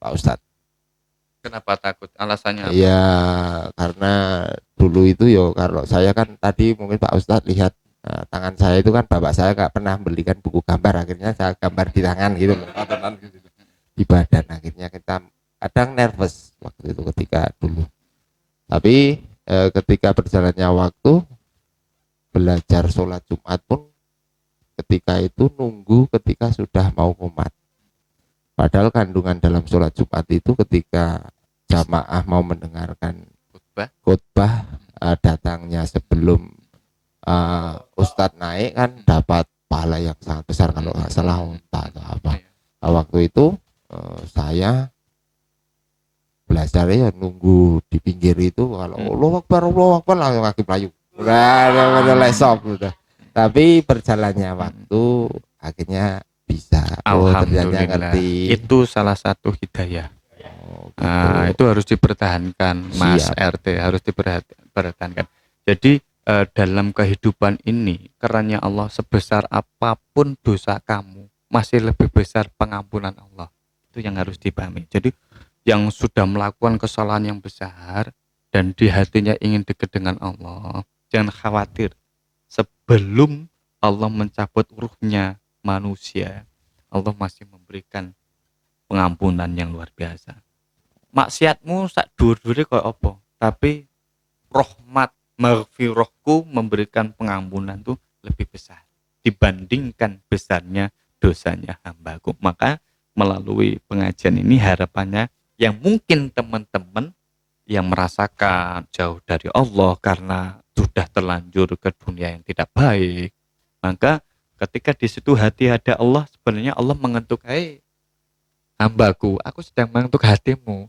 Pak Ustadz. Kenapa takut? Alasannya apa? Ya karena dulu itu kalau saya kan tadi mungkin Pak Ustadz lihat tangan saya itu kan bapak saya nggak pernah belikan buku gambar, akhirnya saya gambar di tangan gitu loh, di badan. Akhirnya kita kadang nervous waktu itu ketika dulu. Tapi ketika berjalannya waktu belajar sholat Jumat pun ketika itu nunggu ketika sudah mau qomat. Padahal kandungan dalam sholat Jumat itu ketika jamaah mau mendengarkan khutbah datangnya sebelum Ustadz naik kan dapat pahala yang sangat besar kalau nggak salah unta atau apa. Waktu itu saya belajar ya nunggu di pinggir itu, kalau Allah Akbar langsung kaki pelayu. Udah lesop udah. Tapi berjalannya waktu akhirnya bisa. Ternyata ngerti. Itu salah satu hidayah. Gitu. Itu harus dipertahankan, Mas RT, harus dipertahankan. Jadi dalam kehidupan ini, kerannya Allah, sebesar apapun dosa kamu, masih lebih besar pengampunan Allah. Itu yang harus dipahami. Jadi yang sudah melakukan kesalahan yang besar dan di hatinya ingin dekat dengan Allah, jangan khawatir. Sebelum Allah mencabut ruhnya manusia, Allah masih memberikan pengampunan yang luar biasa. Maksiatmu sak dur-dure kaya apa, tapi rahmat maghfirahku memberikan pengampunan tuh lebih besar dibandingkan besarnya dosanya hambaku. Maka melalui pengajian ini harapannya yang mungkin teman-teman yang merasakan jauh dari Allah karena sudah terlanjur ke dunia yang tidak baik, maka ketika di situ hati ada Allah, sebenarnya Allah mengetuk, "Hei hambaku, aku sedang mengetuk hatimu.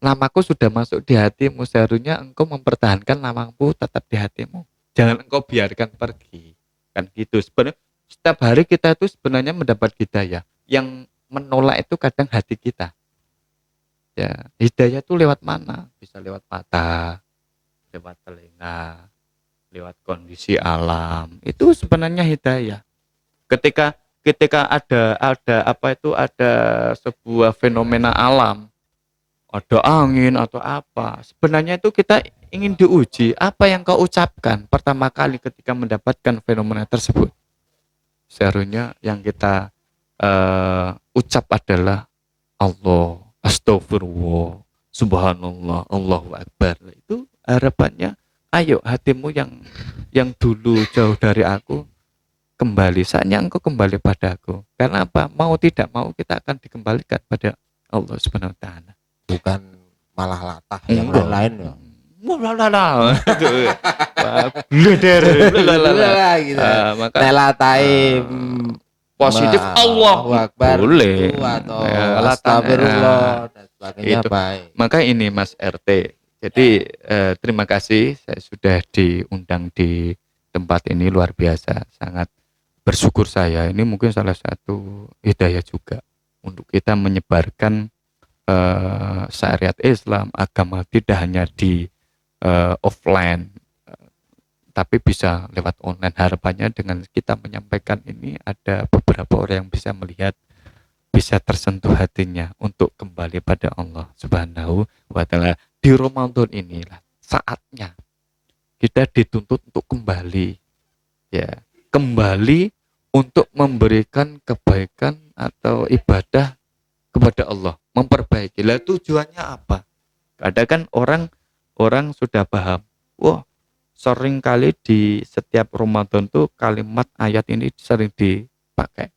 Namaku sudah masuk di hatimu, seharusnya engkau mempertahankan namamu tetap di hatimu. Jangan engkau biarkan pergi." Kan gitu. Sebenarnya setiap hari kita itu sebenarnya mendapat hidayah. Yang menolak itu kadang hati kita. Ya, hidayah itu lewat mana? Bisa lewat mata, lewat telinga, lewat kondisi alam. Itu sebenarnya hidayah. Ketika ketika ada apa itu, ada sebuah fenomena alam, ada angin atau apa, sebenarnya itu kita ingin diuji apa yang kau ucapkan pertama kali ketika mendapatkan fenomena tersebut. Seharusnya yang kita ucap adalah Allah, astagfirullah, subhanallah, Allahu akbar. Itu harapannya, ayo hatimu yang dulu jauh dari aku kembali, saatnya engkau kembali padaku. Karena apa? Mau tidak mau kita akan dikembalikan pada Allah Subhanahu wa taala. Bukan malah latah yang lain ya. Bleder, gitu. maka Nelatai positif Allahu Akbar boleh, atau astagfirullah dan sebagainya itu. Baik. Maka ini Mas RT. Jadi terima kasih saya sudah diundang di tempat ini, luar biasa, sangat bersyukur saya. Ini mungkin salah satu hidayah juga untuk kita menyebarkan syariat Islam, agama, tidak hanya di offline, tapi bisa lewat online. Harapannya dengan kita menyampaikan ini ada beberapa orang yang bisa melihat, bisa tersentuh hatinya untuk kembali pada Allah Subhanahu wa taala. Di Ramadan inilah saatnya kita dituntut untuk kembali, ya, kembali untuk memberikan kebaikan atau ibadah kepada Allah, memperbaiki. Lah tujuannya apa? Kadang kan orang sudah paham, wah, sering kali di setiap Ramadan tuh kalimat ayat ini sering dipakai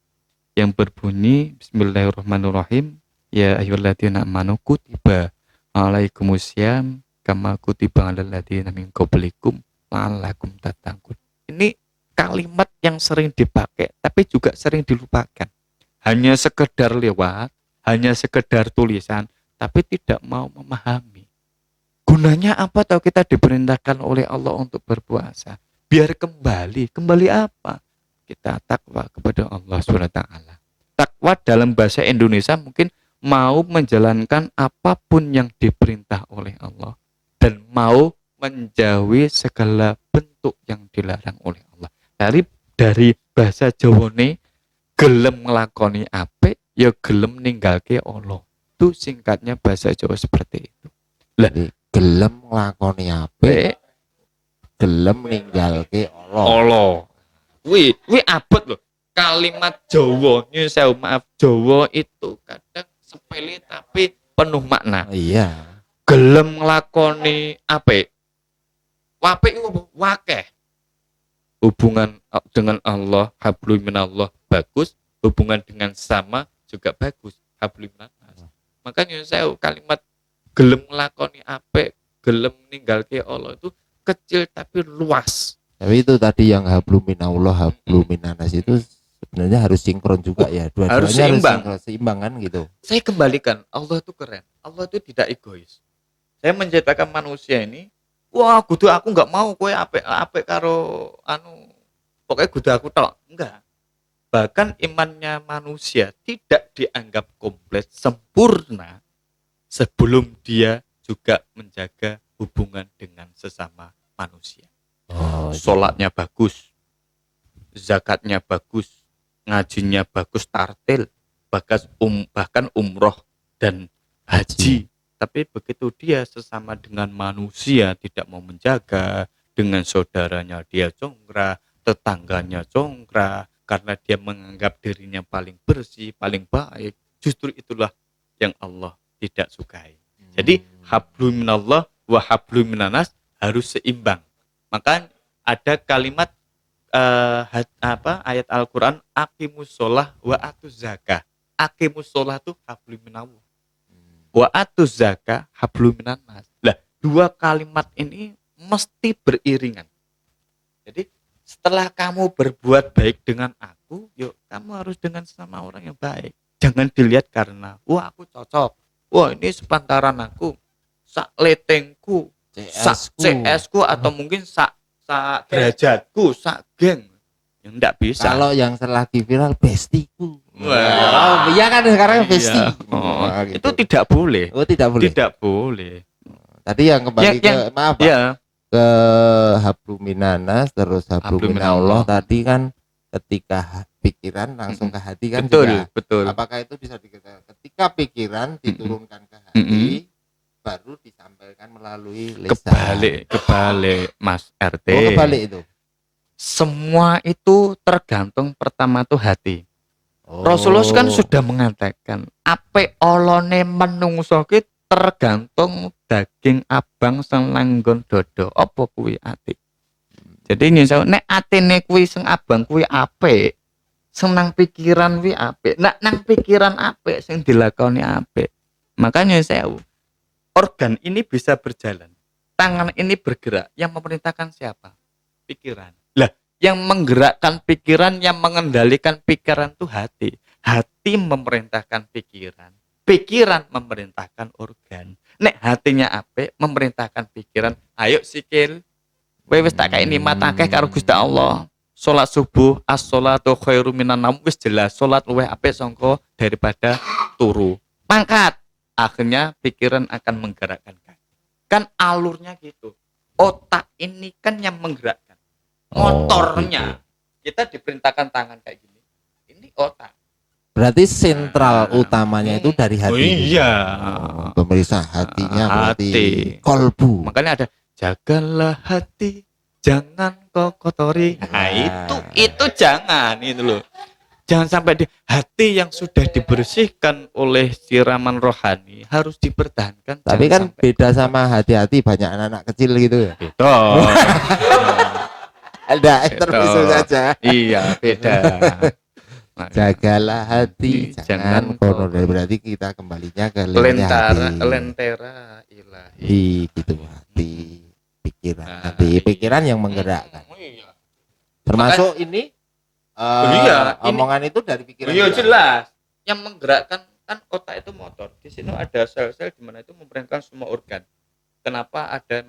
yang berbunyi Bismillahirrahmanirrahim, ya ayyuhalladzina amanu kutiba alaikumusiyam kama kutiba alal ladzina min qablikum la'allakum tattaqun. Ini kalimat yang sering dipakai tapi juga sering dilupakan. Hanya sekedar lewat, hanya sekedar tulisan, tapi tidak mau memahami. Gunanya apa? Tahu, kita diperintahkan oleh Allah untuk berpuasa biar kembali apa? Kita takwa kepada Allah SWT. Takwa dalam bahasa Indonesia mungkin mau menjalankan apapun yang diperintah oleh Allah dan mau menjauhi segala bentuk yang dilarang oleh Allah. Dari bahasa Jawa ini, gelem nglakoni apik ya gelem ninggalke Allah. Itu singkatnya bahasa Jawa seperti itu. Lah, gelem nglakoni apik, gelem ninggalke Allah. Wih abot loh. Kalimat Jawa, nyuwun maaf, Jawa itu kadang sepele tapi penuh makna. Iya. Gelem nglakoni apik. Apik itu wakeh. Hubungan dengan Allah, hablum minallah, bagus. Hubungan dengan sama juga bagus, hablum minannas. Makanya saya kalimat gelem nglakoni apik, gelem ninggalke Allah itu kecil tapi luas. Tapi itu tadi yang hablum minallah, hablum minannas itu sebenarnya harus sinkron juga ya. Dua-duanya harus seimbang. Seimbang kan gitu. Saya kembalikan, Allah itu keren. Allah itu tidak egois. Saya menciptakan manusia ini, wah kudu aku nggak mau kowe apik karo pokoknya kudu aku tok. Enggak. Bahkan imannya manusia tidak dianggap komplit sempurna sebelum dia juga menjaga hubungan dengan sesama manusia. Sholatnya bagus, zakatnya bagus, ngajinya bagus, tartil, bahkan umroh dan haji. Tapi begitu dia sesama dengan manusia tidak mau menjaga, dengan saudaranya dia congkrah, tetangganya congkrah, karena dia menganggap dirinya paling bersih, paling baik, justru itulah yang Allah tidak sukai. Jadi hablum minallah wa hablum minannas harus seimbang. Maka ada kalimat ayat Al-Qur'an, aqimus sholah wa atuz zakah. Aqimus sholah itu hablum minallah. Wa atuz zakah hablum minannas. Lah, dua kalimat ini mesti beriringan. Jadi setelah kamu berbuat baik dengan aku, yuk kamu harus dengan sama orang yang baik. Jangan dilihat karena wah aku cocok, wah ini sepantaran aku, sak letengku, sak CS-ku, atau mungkin sak derajatku, sak geng. Yang enggak bisa. Kalau yang lagi viral bestiku. Oh, iya kan sekarang besti. Oh, gitu. itu tidak boleh. Oh, tidak boleh. Tidak boleh. Tadi yang kembali ke maaf Pak. Ya. Ke habluminanas terus habluminallah tadi kan ketika pikiran langsung ke hati kan betul, juga. Betul. Apakah itu bisa dikatakan ketika pikiran diturunkan ke hati baru disampaikan melalui lisan. Kebalik Mas RT. Oh, kebalik itu. Semua itu tergantung pertama tuh hati. Rasulullah kan sudah mengatakan, ape olone menungso ki tergantung daging abang sing langgon dodo. Apa kuwi ati? Jadi nyusul nek atine kuwi sing abang kuwi apik, senang pikiran kuwi apik. Nek nang pikiran apik sing dilakoni apik. Makanya sewu. Organ ini bisa berjalan. Tangan ini bergerak. Yang memerintahkan siapa? Pikiran. Lah, yang menggerakkan pikiran, yang mengendalikan pikiran itu hati. Hati memerintahkan pikiran. Pikiran memerintahkan organ. Nek hatinya apik memerintahkan pikiran. Ayo sikil. Kowe wis tak kae nikmat akeh karo Gusti Allah. Salat subuh, as-sholatu khairu minan naum, wis jelas salat luwih apik sangka daripada turu. Mangkat. Akhirnya pikiran akan menggerakkan kaki. Kan alurnya gitu. Otak ini kan yang menggerakkan. Motornya. Gitu. Kita diperintahkan tangan kayak gini. Ini otak. Berarti sentral utamanya itu dari hati. Oh iya. Pemirsa hatinya berarti kolbu. Makanya ada jagalah hati, jangan kau kotori. Nah, itu jangan itu loh. Jangan sampai di hati yang sudah dibersihkan oleh siraman rohani harus dipertahankan. Tapi kan beda sama hati-hati banyak anak-anak kecil gitu ya. Betul. Ada intermezzo saja. Iya, beda. Nah, jagalah hati, jangan kono. Berarti kita kembalinya ke lentera ilahi. Gitu hati, pikiran, pikiran yang menggerakkan. Termasuk ini. Omongan itu dari pikiran. Iya jelas. Yang menggerakkan kan otak itu motor. Di sini ada sel-sel di mana itu memerintahkan semua organ. Kenapa ada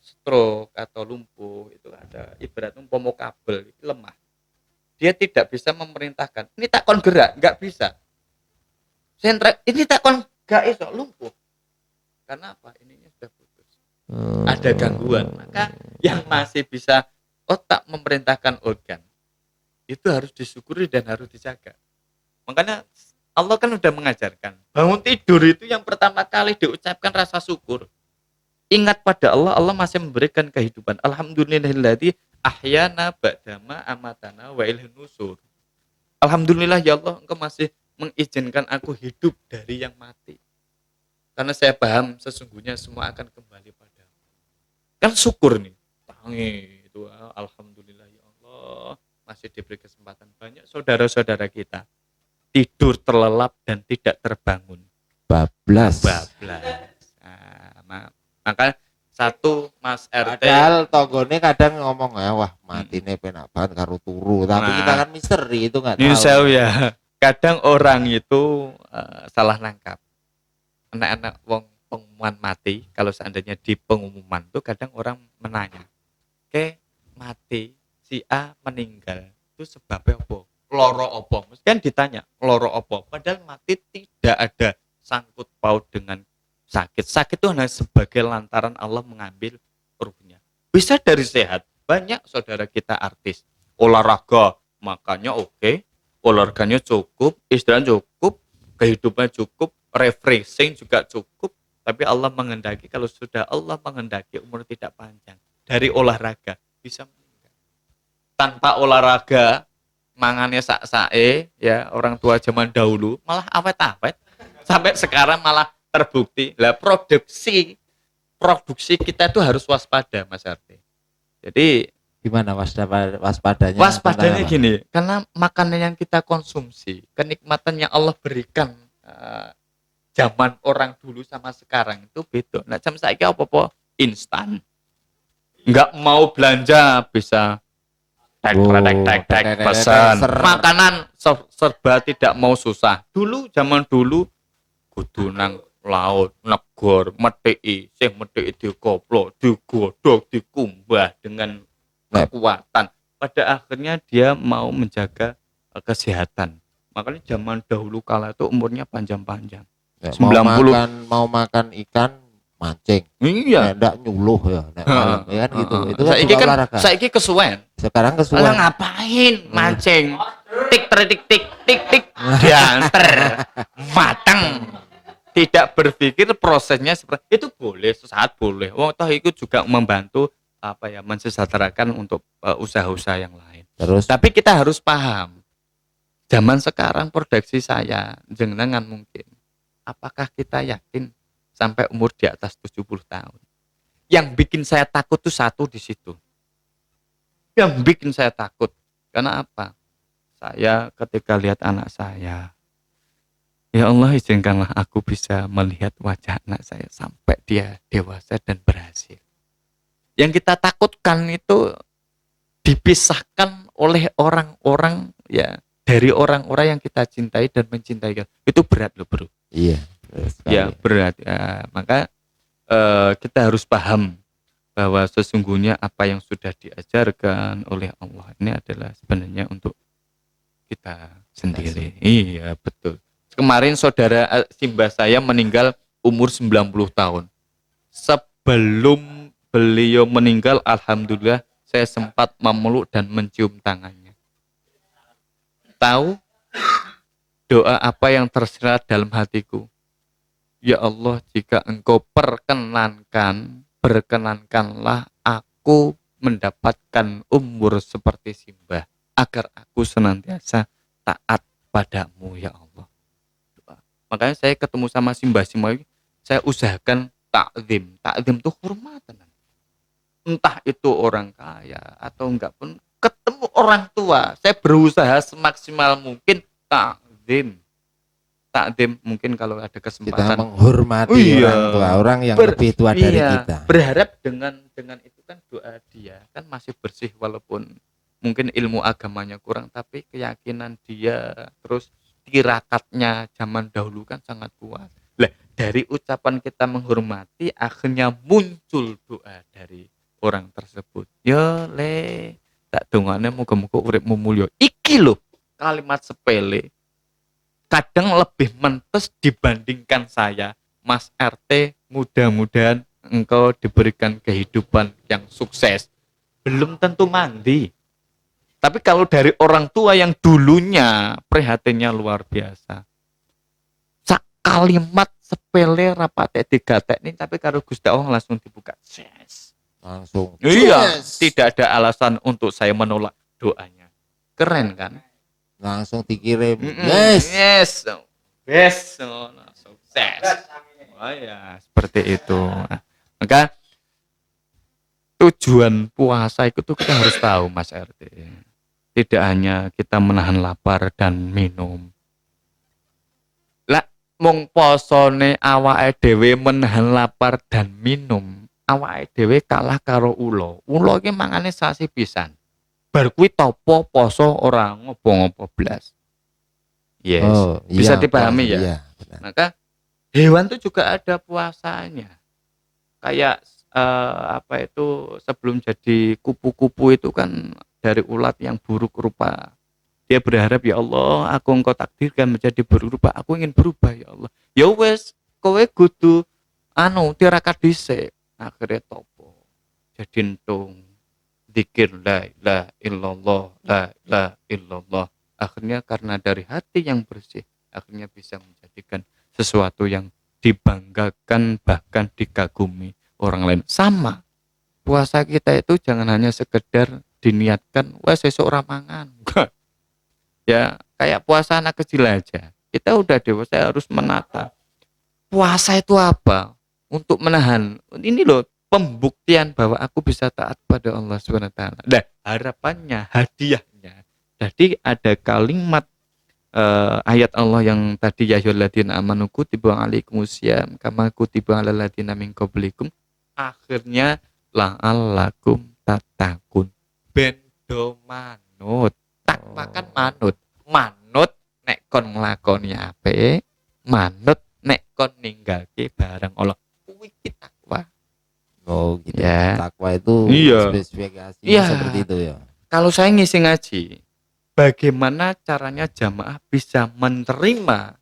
stroke atau lumpuh itu ada ibaratnya umpama kabel itu lemah. Dia tidak bisa memerintahkan. Ini tak kon gerak, enggak bisa. Sentra ini tak kon enggak iso lumpuh. Karena apa? Ininya sudah putus. Ada gangguan. Maka yang masih bisa otak memerintahkan organ itu harus disyukuri dan harus dijaga. Makanya Allah kan sudah mengajarkan bangun tidur itu yang pertama kali diucapkan rasa syukur. Ingat pada Allah, Allah masih memberikan kehidupan. Alhamdulillahilladzi ahyana ba'dama amatana wa ilaihin nusur. Alhamdulillah ya Allah, Engkau masih mengizinkan aku hidup dari yang mati. Karena saya paham sesungguhnya semua akan kembali padamu. Kan syukur nih. Tangi itu alhamdulillah ya Allah. Masih diberi kesempatan. Banyak saudara-saudara kita tidur terlelap dan tidak terbangun. Bablas. Nah, maka satu Mas RT. Padahal tonggone kadang ngomong wah matine penak banget karo turu. Tapi kita kan misteri itu nggak tahu. Ya. Kadang orang itu salah nangkap. Anak-anak pengumuman mati, kalau seandainya di pengumuman tuh kadang orang menanya, mati. Si A meninggal itu sebabnya apa? Loro apa? Mesti kan ditanya loro apa? Padahal mati tidak ada sangkut paut dengan sakit. Sakit itu hanya sebagai lantaran Allah mengambil ruhnya. Bisa dari sehat. Banyak saudara kita artis olahraga, makannya oke, olahraganya cukup, istirahat cukup, kehidupan cukup, refreshing juga cukup. Tapi Allah menghendaki kalau sudah Allah menghendaki umur tidak panjang dari olahraga bisa tanpa olahraga mangannya sak-sae ya orang tua zaman dahulu malah awet-awet sampai sekarang malah terbukti lah produksi kita itu harus waspada Mas Arti. Jadi gimana waspadanya? Waspadanya gini, karena makanan yang kita konsumsi, kenikmatan yang Allah berikan zaman orang dulu sama sekarang itu beda. Nah jam saiki apa-apa instan. Enggak mau belanja bisa tek pesan makanan serba tidak mau susah. Dulu zaman dulu kudu nang laut negor meteki sing meteki dikoplo digodhog dikumbah dengan kekuatan. Pada akhirnya dia mau menjaga kesehatan, Makanya zaman dahulu kala itu umurnya panjang-panjang. Ya, 90. mau makan ikan mancing. Iya. Ndak nyuluh ya, nek malam ya kan gitu. Itu kan Saiki juga kan olahraga. saiki kesuwen. Sekarang Lah kesuwen. ngapain mancing? Tik tik tik tik tik diantar matang. Tidak berpikir prosesnya seperti itu. Boleh sesaat boleh. Wong toh itu juga membantu apa ya, mensejahterakan untuk usaha-usaha yang lain. Terus Tapi kita harus paham. Zaman sekarang produksi saya jenengan mungkin. Apakah kita yakin sampai umur di atas 70 tahun? Yang bikin saya takut tuh satu di situ. Yang bikin saya takut karena apa? Saya ketika lihat anak saya, ya Allah izinkanlah aku bisa melihat wajah anak saya sampai dia dewasa dan berhasil. Yang kita takutkan itu dipisahkan oleh orang-orang ya, dari orang-orang yang kita cintai dan mencintai. Itu berat loh bro. iya. Ya berat. Ya, maka kita harus paham bahwa sesungguhnya apa yang sudah diajarkan oleh Allah ini adalah sebenarnya untuk kita sendiri. Iya betul. Kemarin saudara Simba saya meninggal umur 90 tahun. Sebelum beliau meninggal, alhamdulillah saya sempat memeluk dan mencium tangannya. Tahu doa apa yang tersirat dalam hatiku? Ya Allah, jika engkau berkenankanlah aku mendapatkan umur seperti Simba, agar aku senantiasa taat padamu ya Allah. Makanya saya ketemu sama Simba ini, saya usahakan takzim. Takzim itu hormat. Entah itu orang kaya atau enggak pun, ketemu orang tua, saya berusaha semaksimal mungkin takzim. Takdim mungkin kalau ada kesempatan kita menghormati orang tua, orang yang lebih tua dari kita. Berharap dengan itu kan doa dia kan masih bersih, walaupun mungkin ilmu agamanya kurang, tapi keyakinan dia terus tirakatnya zaman dahulu kan sangat kuat. Lah dari ucapan kita menghormati akhirnya muncul doa dari orang tersebut. Yo le tak dongane muga-muga uripmu mulya. Iki lho kalimat sepele kadang lebih mentes dibandingkan saya. Mas RT, mudah-mudahan engkau diberikan kehidupan yang sukses. Belum tentu mandi. Tapi kalau dari orang tua yang dulunya prihatinnya luar biasa. Sak kalimat sepele rapate digatek nih, tapi kalau Gusti Allah langsung dibuka. Yes. Langsung. Iya, tidak ada alasan untuk saya menolak doanya. Keren kan? Langsung dikirim. Yes. Sukses. Oh ya, seperti itu. Maka tujuan puasa itu kita harus tahu Mas RT. Tidak hanya kita menahan lapar dan minum. Lah mung posone awake dhewe menahan lapar dan minum, awake dhewe kalah karo ula. Ula iki mangane sasi pisan. Bar kuwi topo poso ora ngopo-ngopo blas. Yes. Bisa dipahami ya. Iya, maka hewan itu juga ada puasanya. Kayak apa itu sebelum jadi kupu-kupu itu kan dari ulat yang buruk rupa. Dia berharap ya Allah, aku engkau takdirkan menjadi buruk rupa. Aku ingin berubah ya Allah. Ya wes, kowe kudu tirakat dhisik. Akhirnya topo. Jadi entung. Zikir la ilaha illallah, la ilaha illallah. Akhirnya karena dari hati yang bersih, akhirnya bisa menjadikan sesuatu yang dibanggakan, bahkan dikagumi orang lain. Sama puasa kita itu jangan hanya sekedar diniatkan wes esok ramangan. Ya kayak puasa anak kecil aja, kita udah dewasa harus menata puasa itu apa, untuk menahan ini loh, pembuktian bahwa aku bisa taat pada Allah SWT. Nah, harapannya, hadiahnya. Jadi ada kalimat ayat Allah yang tadi ya ayyuhalladzina amanu kutiba alaikumusiyam kama kutiba alal ladzina min qablikum. Akhirnya la'allakum tattaqun. Bendo manut. Takwa kan manut. Manut nek kon nglakoni apik, manut nek kon ninggalke barang Allah. Kuwi takwa. Oh gitu. Ya. Takwa itu Iya. spesifikasinya Iya. seperti itu ya. Kalau saya ngisi ngaji, bagaimana caranya jamaah bisa menerima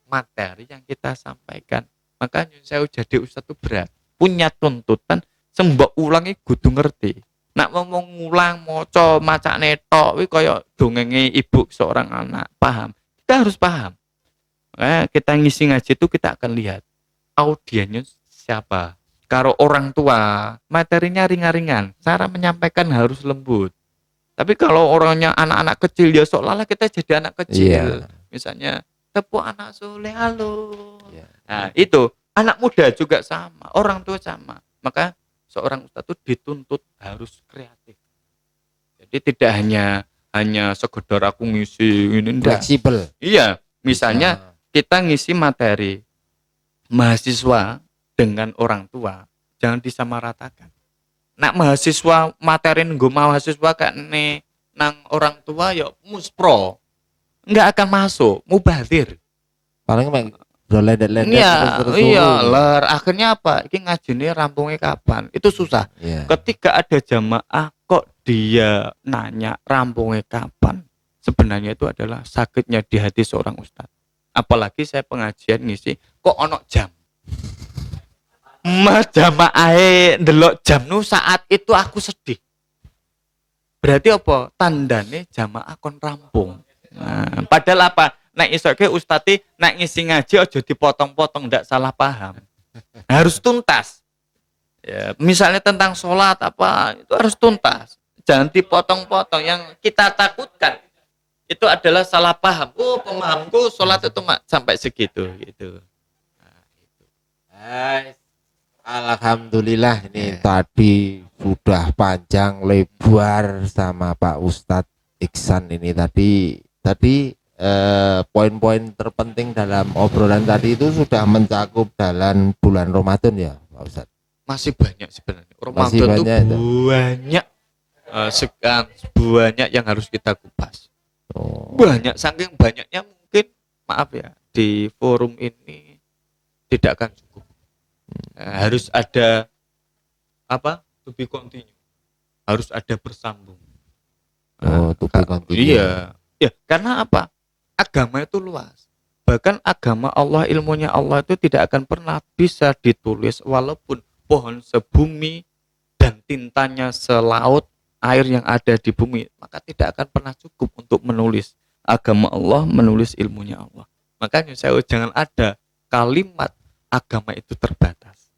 materi yang kita sampaikan. Makanya saya jadi ustaz itu berat, punya tuntutan sembok ulangi kudu ngerti. Nak ngomong ngulang maca macane tok kuwi kaya dongenge ibu seorang anak, paham. Kita harus paham. Kita ngisi ngaji itu kita akan lihat audiennya siapa. Kalau orang tua, materinya ringan-ringan, cara menyampaikan harus lembut. Tapi kalau orangnya anak-anak kecil ya seolah-olah kita jadi anak kecil. Misalnya tepuk anak soleh halo. Nah, itu anak muda juga sama, orang tua sama. Maka seorang ustadz itu dituntut harus kreatif. Jadi tidak hanya sekedar aku ngisi ini enggak. Fleksibel. Iya, misalnya kita ngisi materi mahasiswa dengan orang tua, jangan disamaratakan. Nak mahasiswa materi nggo mahasiswa kayak nang orang tua ya muspro. Enggak akan masuk, mubazir. Paling mek doledet-ledet terus iya, ler akhirnya apa? Iki ngajine rampungnya kapan? Itu susah. Ketika ada jamaah kok dia nanya rampungnya kapan? Sebenarnya itu adalah sakitnya di hati seorang ustadz. Apalagi saya pengajian ngisi kok ono jam. Jamaah ndelok jam nu saat itu aku sedih. Berarti apa? Tandane jamaah kon rampung. Nah, padahal apa? Nek isoke ustati nek ngisi ngaji aja dipotong-potong, ndak salah paham. Harus tuntas. Ya, misalnya tentang sholat apa itu harus tuntas. Jangan dipotong-potong. Yang kita takutkan itu adalah salah paham. Oh, pemahamku sholat itu sampai segitu gitu. Nah, itu. Alhamdulillah ini tadi sudah panjang lebar sama Pak Ustadz Iksan ini tadi poin-poin terpenting dalam obrolan tadi itu sudah mencakup dalam bulan Ramadan ya Pak Ustadz. Masih banyak sebenarnya. Ramadan itu banyak banyak yang harus kita kupas. Banyak, saking banyaknya mungkin maaf ya di forum ini tidak akan cukup. Harus ada apa? To be continue. Harus ada bersambung. To be continue. Iya. Ya, karena apa? Agama itu luas. Bahkan agama Allah, ilmunya Allah itu tidak akan pernah bisa ditulis walaupun pohon sebumi dan tintanya selaut air yang ada di bumi, maka tidak akan pernah cukup untuk menulis agama Allah, menulis ilmunya Allah. Makanya saya jangan ada kalimat agama itu terbatas.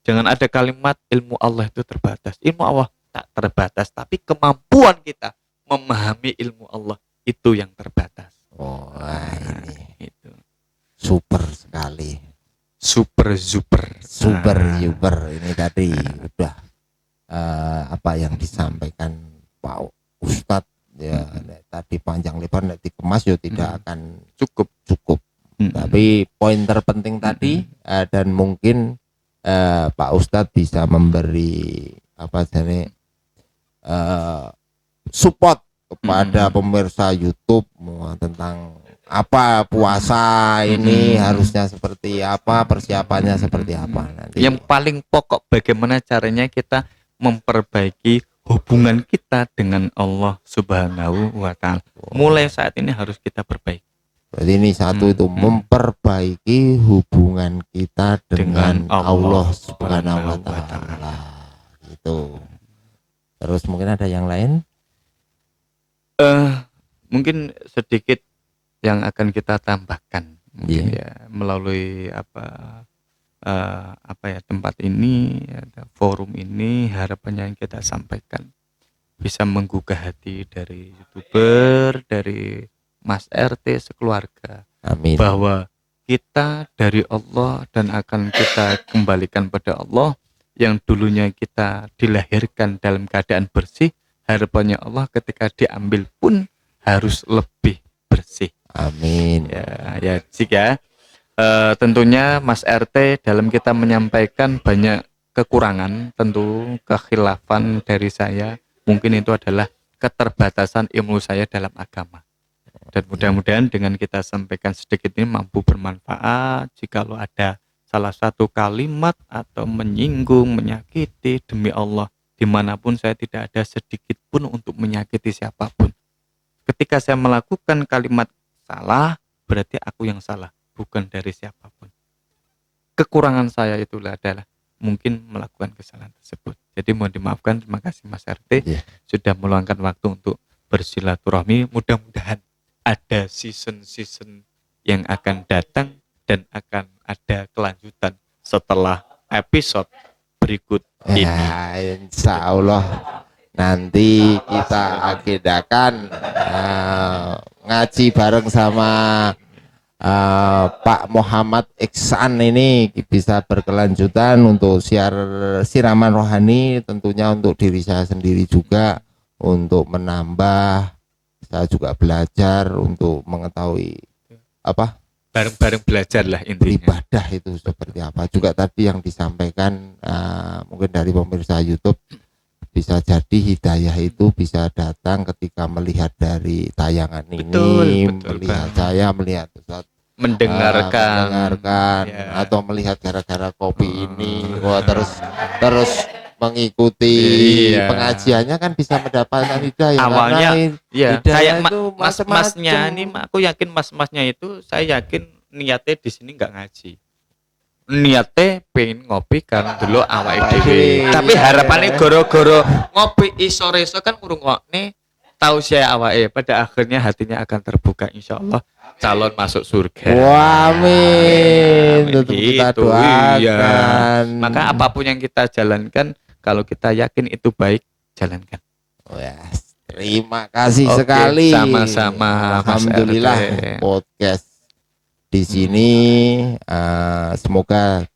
Jangan ada kalimat ilmu Allah itu terbatas. Ilmu Allah tak terbatas, tapi kemampuan kita memahami ilmu Allah itu yang terbatas. Ini itu super sekali. Super ini tadi udah apa yang disampaikan Pak Ustadz ya tadi panjang lebar nanti dikemas ya tidak akan cukup. Tapi poin terpenting tadi dan mungkin Pak Ustadz bisa memberi support kepada pemirsa YouTube tentang apa puasa ini harusnya seperti apa, persiapannya seperti apa nanti. Yang paling pokok bagaimana caranya kita memperbaiki hubungan kita dengan Allah Subhanahu wa Ta'ala. Mulai saat ini harus kita perbaiki. Berarti ini satu itu memperbaiki hubungan kita dengan Allah Subhanahu wa Ta'ala. Itu. Terus mungkin ada yang lain? Mungkin sedikit yang akan kita tambahkan ya melalui tempat ini, forum ini, harapannya yang kita sampaikan bisa menggugah hati dari YouTuber, dari Mas RT sekeluarga. Amin. Bahwa kita dari Allah dan akan kita kembalikan pada Allah. Yang dulunya kita dilahirkan dalam keadaan bersih, harapannya Allah ketika diambil pun harus lebih bersih. Amin. Ya jika tentunya Mas RT dalam kita menyampaikan banyak kekurangan, tentu kekhilafan dari saya, mungkin itu adalah keterbatasan ilmu saya dalam agama. Dan mudah-mudahan dengan kita sampaikan sedikit ini mampu bermanfaat. Jikalau ada salah satu kalimat atau menyinggung, menyakiti, demi Allah, dimanapun saya tidak ada sedikit pun untuk menyakiti siapapun. Ketika saya melakukan kalimat salah, berarti aku yang salah, bukan dari siapapun. Kekurangan saya itulah adalah mungkin melakukan kesalahan tersebut. Jadi mohon dimaafkan. Terima kasih Mas RT sudah meluangkan waktu untuk bersilaturahmi. Mudah-mudahan ada season-season yang akan datang dan akan ada kelanjutan setelah episode berikut ini. Ya, insya Allah nanti kita agendakan ngaji bareng sama Pak Muhammad Iksan ini bisa berkelanjutan untuk siraman rohani, tentunya untuk diri saya sendiri juga, untuk menambah, saya juga belajar untuk mengetahui apa bareng-bareng belajar lah intinya. Ibadah itu seperti apa. Juga tadi yang disampaikan mungkin dari pemirsa YouTube, bisa jadi hidayah itu bisa datang ketika melihat dari tayangan ini, melihat bang. Saya melihat Ustaz, mendengarkan ya. Atau melihat gara-gara kopi ini, wah terus mengikuti pengajiannya kan bisa mendapatkan hidayah. Awalnya ya kayak mas-masnya ini, aku yakin mas-masnya itu, saya yakin niatnya di sini nggak ngaji, niatnya pengen ngopi kan dulu awake dhewe. Tapi harapannya goro-goro ngopi iso-iso kan ngrungokne tahu saya awake, pada akhirnya hatinya akan terbuka, insyaallah calon masuk surga. Wah, amin. Tentu kita doakan. Iya. Maka apapun yang kita jalankan, kalau kita yakin itu baik, jalankan. Oh ya, terima kasih sekali. Sama-sama. Alhamdulillah podcast di sini semoga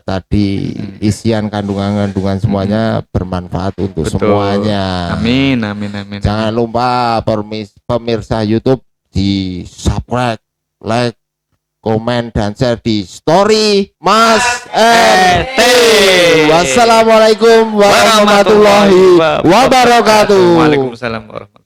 tadi isian kandungan-kandungan semuanya bermanfaat untuk semuanya. Amin. Jangan lupa pemirsa YouTube di subscribe, like, komen dan share di story Mas RT. Wassalamualaikum warahmatullahi wabarakatuh. Waalaikumsalam warahmatullahi wabarakatuh.